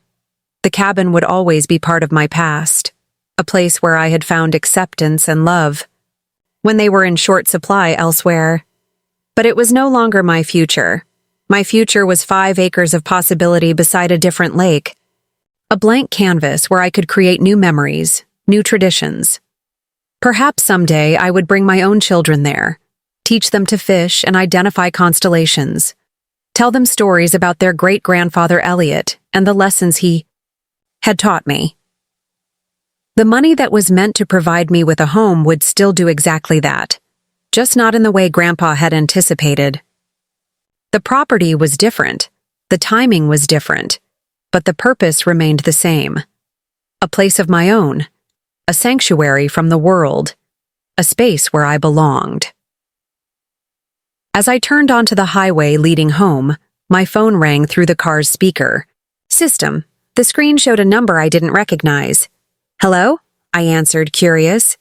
The cabin would always be part of my past, a place where I had found acceptance and love, when they were in short supply elsewhere. But it was no longer my future. My future was 5 acres of possibility beside a different lake, a blank canvas where I could create new memories, new traditions. Perhaps someday I would bring my own children there, teach them to fish and identify constellations, tell them stories about their great-grandfather Elliot and the lessons he had taught me. The money that was meant to provide me with a home would still do exactly that, just not in the way Grandpa had anticipated. The property was different, the timing was different, but the purpose remained the same. A place of my own, a sanctuary from the world, a space where I belonged. As I turned onto the highway leading home, my phone rang through the car's speaker. System. The screen showed a number I didn't recognize. Hello? I answered, curious.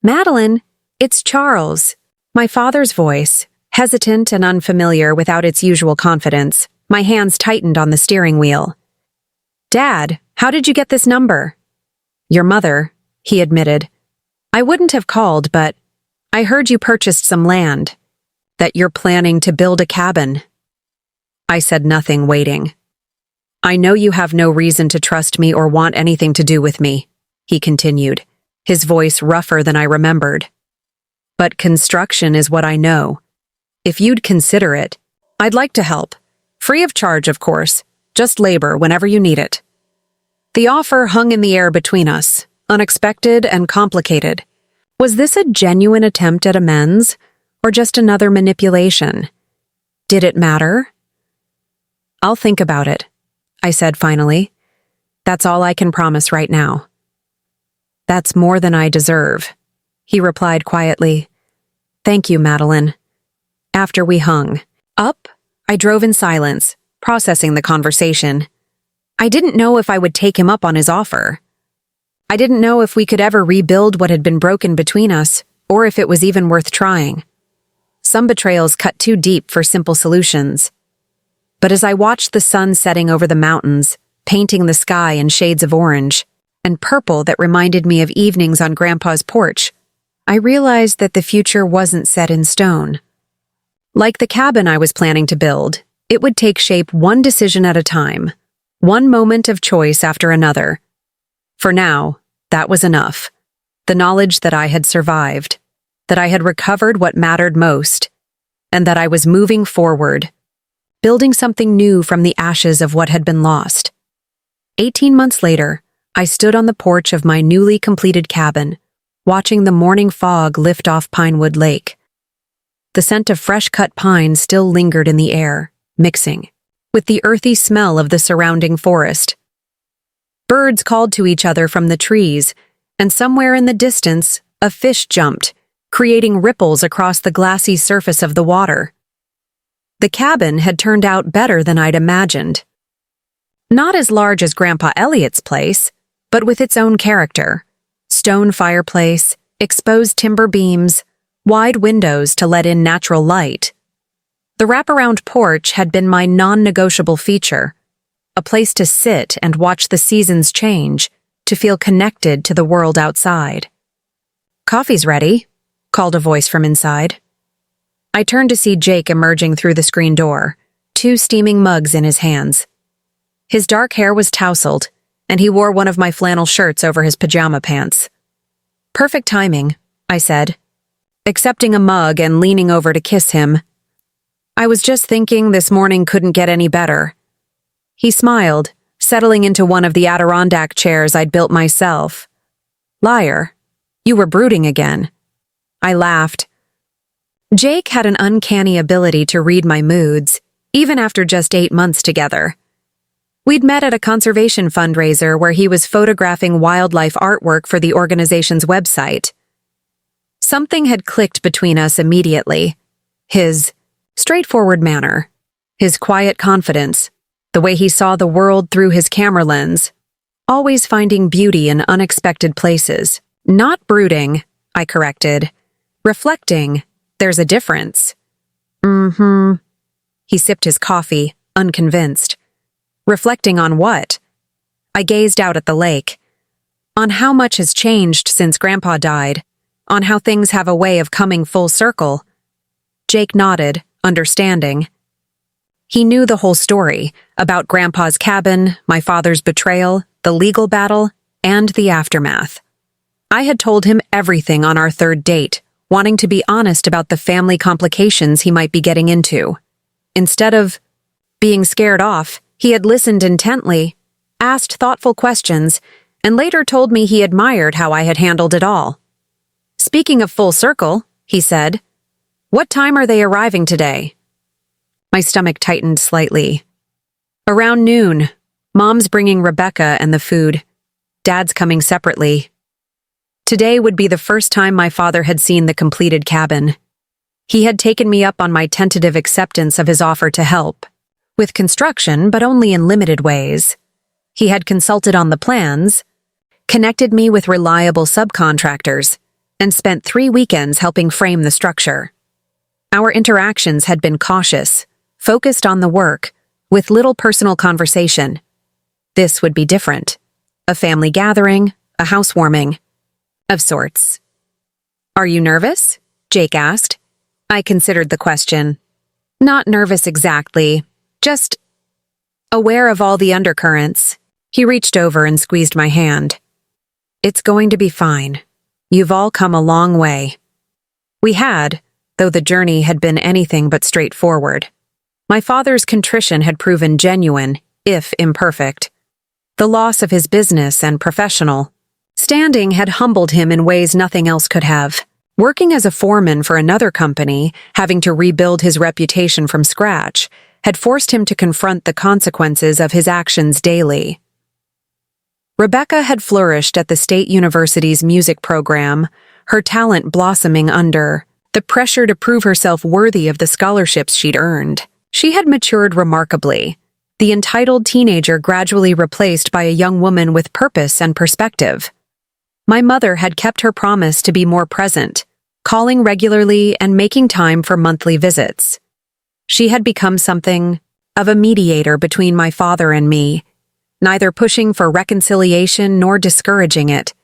Madeline, it's Charles. My father's voice, hesitant and unfamiliar without its usual confidence. My hands tightened on the steering wheel. Dad, how did you get this number? Your mother, he admitted. I wouldn't have called, but I heard you purchased some land, that you're planning to build a cabin. I said nothing, waiting. I know you have no reason to trust me or want anything to do with me, he continued, his voice rougher than I remembered. But construction is what I know. If you'd consider it, I'd like to help. Free of charge, of course, just labor whenever you need it. The offer hung in the air between us, unexpected and complicated. Was this a genuine attempt at amends, or just another manipulation? Did it matter? I'll think about it, I said finally. That's all I can promise right now. That's more than I deserve, he replied quietly. Thank you, Madeline. After we hung up, I drove in silence, processing the conversation. I didn't know if I would take him up on his offer. I didn't know if we could ever rebuild what had been broken between us, or if it was even worth trying. Some betrayals cut too deep for simple solutions. But as I watched the sun setting over the mountains, painting the sky in shades of orange and purple that reminded me of evenings on Grandpa's porch, I realized that the future wasn't set in stone. Like the cabin I was planning to build, it would take shape one decision at a time, one moment of choice after another. For now, that was enough. The knowledge that I had survived, that I had recovered what mattered most, and that I was moving forward, building something new from the ashes of what had been lost. 18 months later, I stood on the porch of my newly completed cabin, watching the morning fog lift off Pinewood Lake. The scent of fresh-cut pine still lingered in the air, mixing with the earthy smell of the surrounding forest. Birds called to each other from the trees, and somewhere in the distance, a fish jumped, creating ripples across the glassy surface of the water. The cabin had turned out better than I'd imagined. Not as large as Grandpa Elliot's place, but with its own character. Stone fireplace, exposed timber beams, wide windows to let in natural light. The wraparound porch had been my non-negotiable feature, a place to sit and watch the seasons change, to feel connected to the world outside. "Coffee's ready," called a voice from inside. I turned to see Jake emerging through the screen door, 2 steaming mugs in his hands. His dark hair was tousled, and he wore one of my flannel shirts over his pajama pants. "Perfect timing," I said, accepting a mug and leaning over to kiss him. "I was just thinking this morning couldn't get any better." He smiled, settling into one of the Adirondack chairs I'd built myself. "Liar, you were brooding again." I laughed. Jake had an uncanny ability to read my moods, even after just 8 months together. We'd met at a conservation fundraiser where he was photographing wildlife artwork for the organization's website. Something had clicked between us immediately. His straightforward manner, his quiet confidence, the way he saw the world through his camera lens, always finding beauty in unexpected places. Not brooding, I corrected. Reflecting, there's a difference. Mm-hmm. He sipped his coffee, unconvinced. Reflecting on what? I gazed out at the lake. On how much has changed since Grandpa died. On how things have a way of coming full circle. Jake nodded, understanding. He knew the whole story, about Grandpa's cabin, my father's betrayal, the legal battle, and the aftermath. I had told him everything on our third date, wanting to be honest about the family complications he might be getting into. Instead of being scared off, he had listened intently, asked thoughtful questions, and later told me he admired how I had handled it all. Speaking of full circle, he said, "What time are they arriving today?" My stomach tightened slightly. Around noon. Mom's bringing Rebecca and the food. Dad's coming separately. Today would be the first time my father had seen the completed cabin. He had taken me up on my tentative acceptance of his offer to help. With construction, but only in limited ways. He had consulted on the plans, connected me with reliable subcontractors, and spent 3 weekends helping frame the structure. Our interactions had been cautious, focused on the work, with little personal conversation. This would be different. A family gathering, a housewarming. Of sorts. "Are you nervous?" Jake asked. I considered the question. Not nervous exactly, just aware of all the undercurrents. He reached over and squeezed my hand. "It's going to be fine. You've all come a long way." We had, though the journey had been anything but straightforward. My father's contrition had proven genuine, if imperfect. The loss of his business and professional standing had humbled him in ways nothing else could have. Working as a foreman for another company, having to rebuild his reputation from scratch, had forced him to confront the consequences of his actions daily. Rebecca had flourished at the State University's music program, her talent blossoming under the pressure to prove herself worthy of the scholarships she'd earned. She had matured remarkably, the entitled teenager gradually replaced by a young woman with purpose and perspective. My mother had kept her promise to be more present, calling regularly and making time for monthly visits. She had become something of a mediator between my father and me, neither pushing for reconciliation nor discouraging it,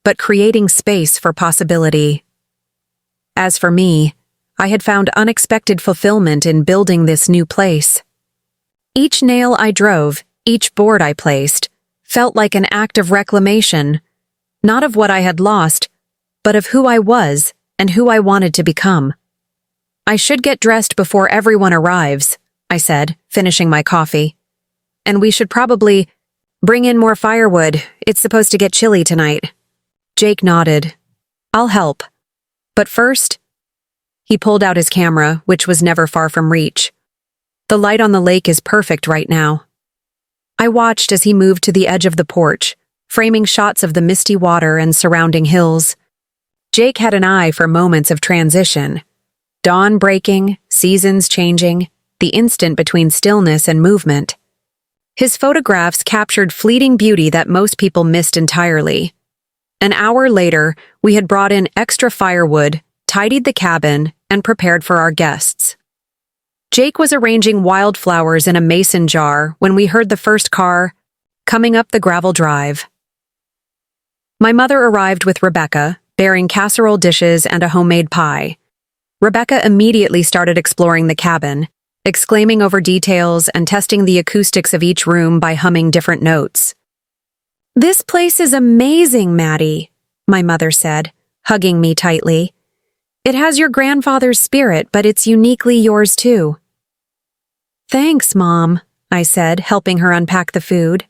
but creating space for possibility. As for me, I had found unexpected fulfillment in building this new place. Each nail I drove, each board I placed, felt like an act of reclamation, not of what I had lost, but of who I was and who I wanted to become. "I should get dressed before everyone arrives," I said, finishing my coffee. "And we should probably bring in more firewood. It's supposed to get chilly tonight." Jake nodded. "I'll help. But first..." He pulled out his camera, which was never far from reach. "The light on the lake is perfect right now." I watched as he moved to the edge of the porch, framing shots of the misty water and surrounding hills. Jake had an eye for moments of transition. Dawn breaking, seasons changing, the instant between stillness and movement. His photographs captured fleeting beauty that most people missed entirely. An hour later, we had brought in extra firewood, tidied the cabin, and prepared for our guests. Jake was arranging wildflowers in a mason jar when we heard the first car coming up the gravel drive. My mother arrived with Rebecca, bearing casserole dishes and a homemade pie. Rebecca immediately started exploring the cabin, exclaiming over details and testing the acoustics of each room by humming different notes. "This place is amazing, Maddie," my mother said, hugging me tightly. "It has your grandfather's spirit, but it's uniquely yours too." "Thanks, Mom," I said, helping her unpack the food.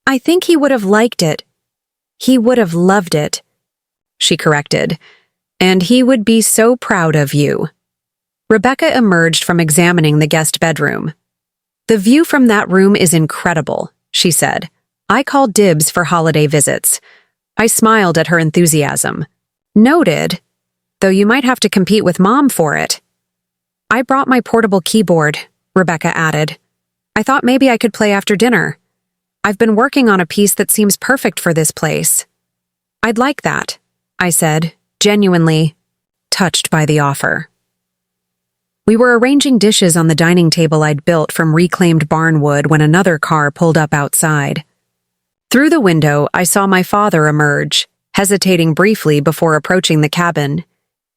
"I think he would have liked it. He would have loved it," she corrected. "And he would be so proud of you." Rebecca emerged from examining the guest bedroom. "The view from that room is incredible," she said. "I call dibs for holiday visits." I smiled at her enthusiasm. "Noted, though you might have to compete with Mom for it." "I brought my portable keyboard," Rebecca added. I thought maybe I could play after dinner. I've been working on a piece that seems perfect for this place. I'd like that, I said, genuinely touched by the offer. We were arranging dishes on the dining table I'd built from reclaimed barn wood when another car pulled up outside. Through the window, I saw my father emerge, hesitating briefly before approaching the cabin.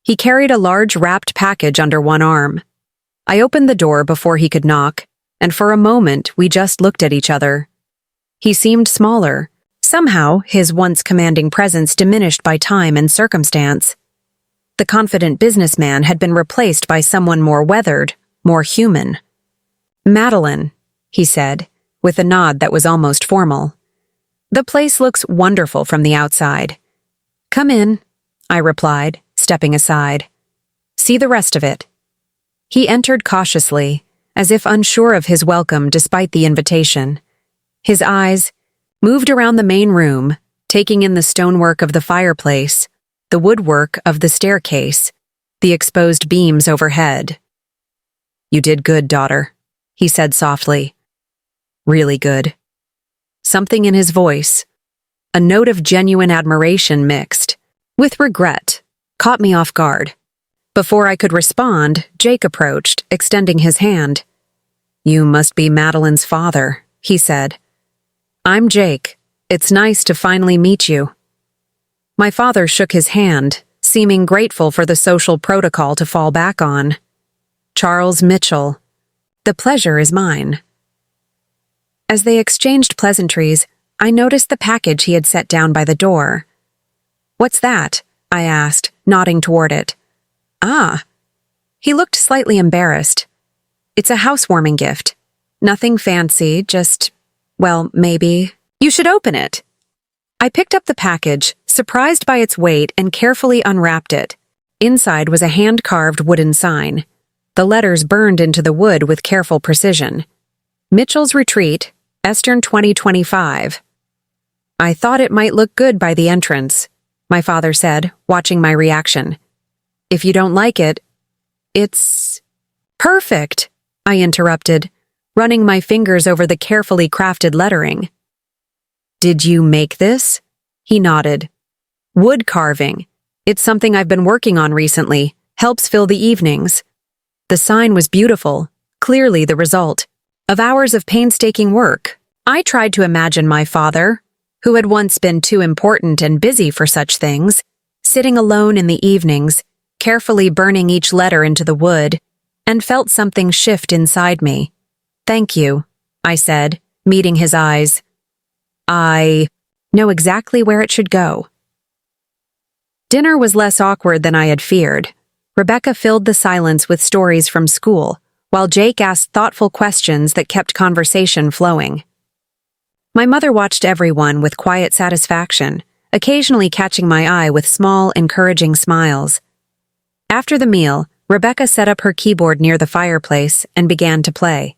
He carried a large wrapped package under one arm. I opened the door before he could knock, and for a moment we just looked at each other. He seemed smaller. Somehow, his once commanding presence diminished by time and circumstance. The confident businessman had been replaced by someone more weathered, more human. "Madeline," he said, with a nod that was almost formal. "The place looks wonderful from the outside." "Come in," I replied, stepping aside. "See the rest of it." He entered cautiously, as if unsure of his welcome despite the invitation. His eyes moved around the main room, taking in the stonework of the fireplace, the woodwork of the staircase, the exposed beams overhead. "You did good, daughter," he said softly. "Really good." Something in his voice, a note of genuine admiration mixed with regret, caught me off guard. Before I could respond, Jake approached, extending his hand. "You must be Madeline's father," he said. "I'm Jake. It's nice to finally meet you." My father shook his hand, seeming grateful for the social protocol to fall back on. "Charles Mitchell. The pleasure is mine." As they exchanged pleasantries, I noticed the package he had set down by the door. "What's that?" I asked, nodding toward it. "Ah." He looked slightly embarrassed. "It's a housewarming gift. Nothing fancy, just, well, maybe. You should open it." I picked up the package, surprised by its weight, and carefully unwrapped it. Inside was a hand-carved wooden sign. The letters burned into the wood with careful precision. "Mitchell's Retreat, Eastern 2025. "I thought it might look good by the entrance," my father said, watching my reaction. "If you don't like it, it's..." "Perfect," I interrupted, running my fingers over the carefully crafted lettering. "Did you make this?" He nodded. "Wood carving. It's something I've been working on recently. Helps fill the evenings." The sign was beautiful, clearly the result of hours of painstaking work. I tried to imagine my father, who had once been too important and busy for such things, sitting alone in the evenings, carefully burning each letter into the wood, and felt something shift inside me. "Thank you," I said, meeting his eyes. "I know exactly where it should go." Dinner was less awkward than I had feared. Rebecca filled the silence with stories from school, while Jake asked thoughtful questions that kept conversation flowing. My mother watched everyone with quiet satisfaction, occasionally catching my eye with small, encouraging smiles. After the meal, Rebecca set up her keyboard near the fireplace and began to play.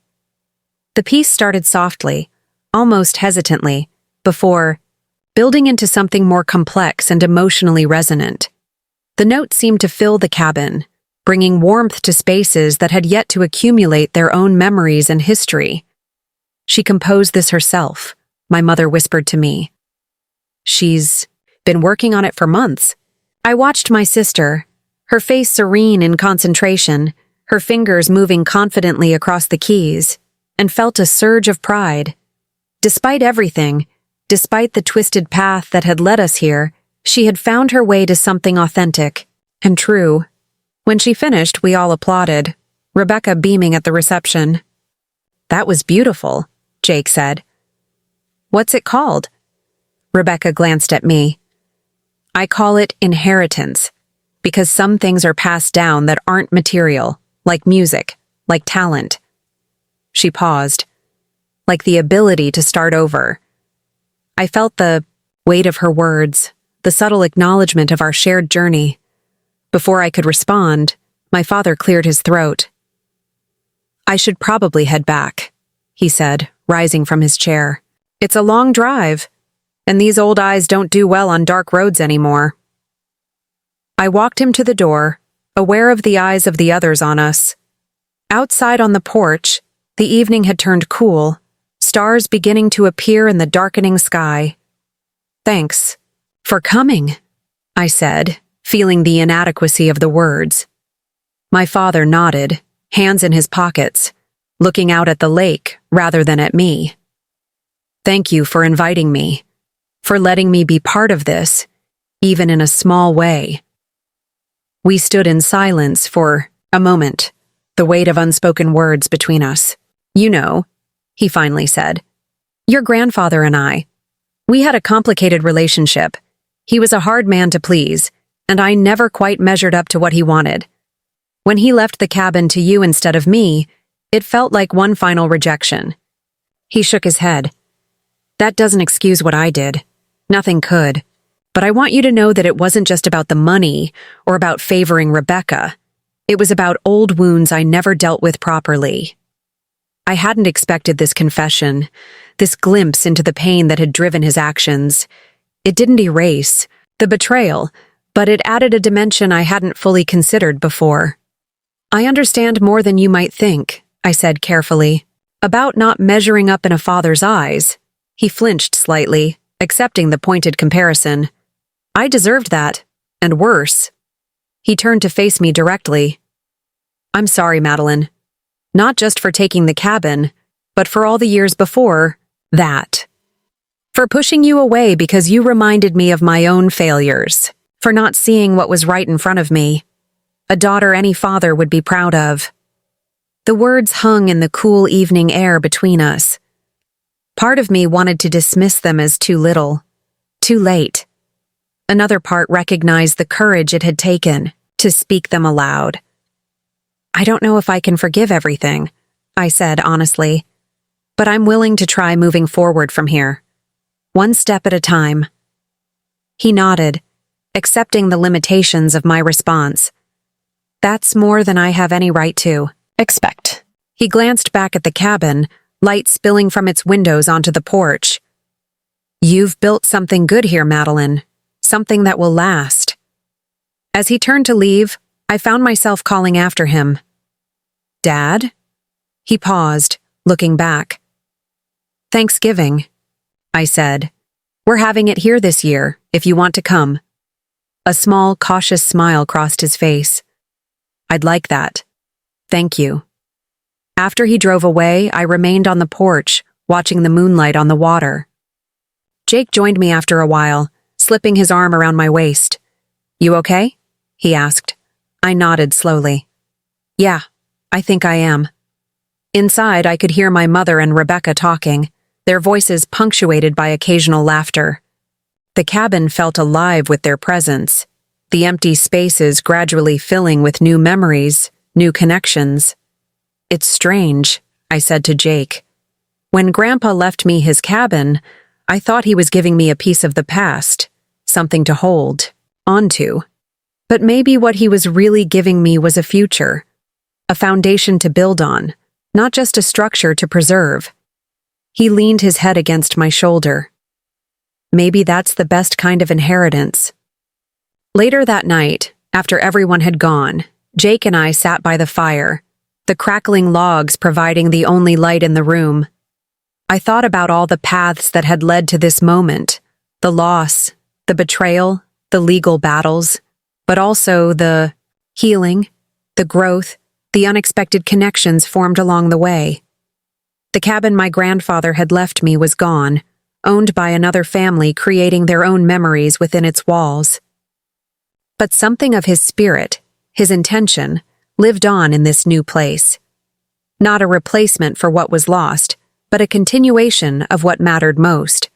The piece started softly, almost hesitantly, before building into something more complex and emotionally resonant. The notes seemed to fill the cabin, bringing warmth to spaces that had yet to accumulate their own memories and history. "She composed this herself," my mother whispered to me. "She's been working on it for months." I watched my sister, her face serene in concentration, her fingers moving confidently across the keys, and felt a surge of pride. Despite everything, despite the twisted path that had led us here, she had found her way to something authentic and true. When she finished, we all applauded, Rebecca beaming at the reception. "That was beautiful," Jake said. "What's it called?" Rebecca glanced at me. "I call it inheritance, because some things are passed down that aren't material, like music, like talent." She paused, like the ability to start over. I felt the weight of her words, the subtle acknowledgement of our shared journey. Before I could respond, my father cleared his throat. "I should probably head back," he said, rising from his chair. "It's a long drive, and these old eyes don't do well on dark roads anymore." I walked him to the door, aware of the eyes of the others on us. Outside on the porch, The evening had turned cool, stars beginning to appear in the darkening sky. "Thanks for coming," I said, feeling the inadequacy of the words. My father nodded, hands in his pockets, looking out at the lake rather than at me. "Thank you for inviting me, for letting me be part of this, even in a small way." We stood in silence for a moment, the weight of unspoken words between us. "You know," he finally said, "your grandfather and I, we had a complicated relationship. He was a hard man to please, and I never quite measured up to what he wanted. When he left the cabin to you instead of me, it felt like one final rejection." He shook his head. "That doesn't excuse what I did. Nothing could. But I want you to know that it wasn't just about the money or about favoring Rebecca. It was about old wounds I never dealt with properly." I hadn't expected this confession, this glimpse into the pain that had driven his actions. It didn't erase the betrayal, but it added a dimension I hadn't fully considered before. "I understand more than you might think," I said carefully, "about not measuring up in a father's eyes." He flinched slightly, accepting the pointed comparison. "I deserved that, and worse." He turned to face me directly. "I'm sorry, Madeline. Not just for taking the cabin, but for all the years before that. For pushing you away because you reminded me of my own failures. For not seeing what was right in front of me. A daughter any father would be proud of." The words hung in the cool evening air between us. Part of me wanted to dismiss them as too little, too late. Another part recognized the courage it had taken to speak them aloud. "I don't know if I can forgive everything," I said honestly, "but I'm willing to try moving forward from here. One step at a time." He nodded, accepting the limitations of my response. "That's more than I have any right to expect." He glanced back at the cabin, light spilling from its windows onto the porch. "You've built something good here, Madeline. Something that will last." As he turned to leave, I found myself calling after him. "Dad?" He paused, looking back. "Thanksgiving," I said. "We're having it here this year, if you want to come." A small, cautious smile crossed his face. "I'd like that. Thank you." After he drove away, I remained on the porch, watching the moonlight on the water. Jake joined me after a while, slipping his arm around my waist. "You okay?" he asked. I nodded slowly. "Yeah, I think I am." Inside, I could hear my mother and Rebecca talking, their voices punctuated by occasional laughter. The cabin felt alive with their presence, the empty spaces gradually filling with new memories, new connections. "It's strange," I said to Jake. "When Grandpa left me his cabin, I thought he was giving me a piece of the past, something to hold onto. But maybe what he was really giving me was a future, a foundation to build on, not just a structure to preserve." He leaned his head against my shoulder. "Maybe that's the best kind of inheritance." Later that night, after everyone had gone, Jake and I sat by the fire, the crackling logs providing the only light in the room. I thought about all the paths that had led to this moment, the loss, the betrayal, the legal battles, but also the healing, the growth, the unexpected connections formed along the way. The cabin my grandfather had left me was gone, owned by another family creating their own memories within its walls. But something of his spirit, his intention, lived on in this new place. Not a replacement for what was lost, but a continuation of what mattered most.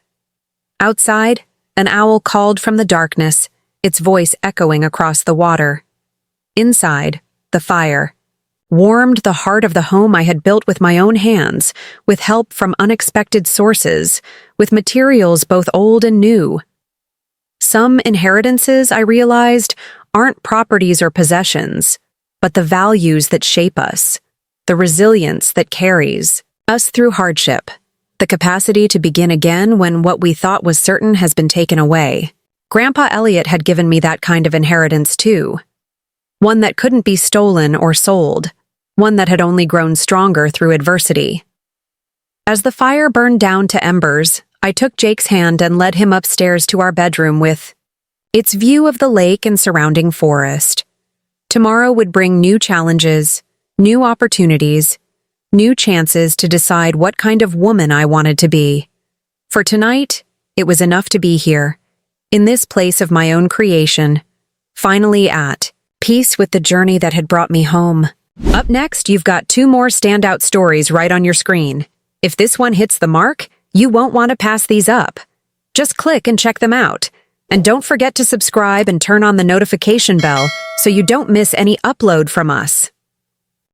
Outside, an owl called from the darkness, its voice echoing across the water. Inside, the fire warmed the heart of the home I had built with my own hands, with help from unexpected sources, with materials both old and new. Some inheritances, I realized, aren't properties or possessions, but the values that shape us, the resilience that carries us through hardship, the capacity to begin again when what we thought was certain has been taken away. Grandpa Elliot had given me that kind of inheritance too. One that couldn't be stolen or sold, one that had only grown stronger through adversity. As the fire burned down to embers, I took Jake's hand and led him upstairs to our bedroom with its view of the lake and surrounding forest. Tomorrow would bring new challenges, new opportunities, new chances to decide what kind of woman I wanted to be. For tonight, it was enough to be here, in this place of my own creation, finally at peace with the journey that had brought me home. Up next, you've got 2 more standout stories right on your screen. If this one hits the mark, you won't want to pass these up. Just click and check them out. And don't forget to subscribe and turn on the notification bell so you don't miss any upload from us.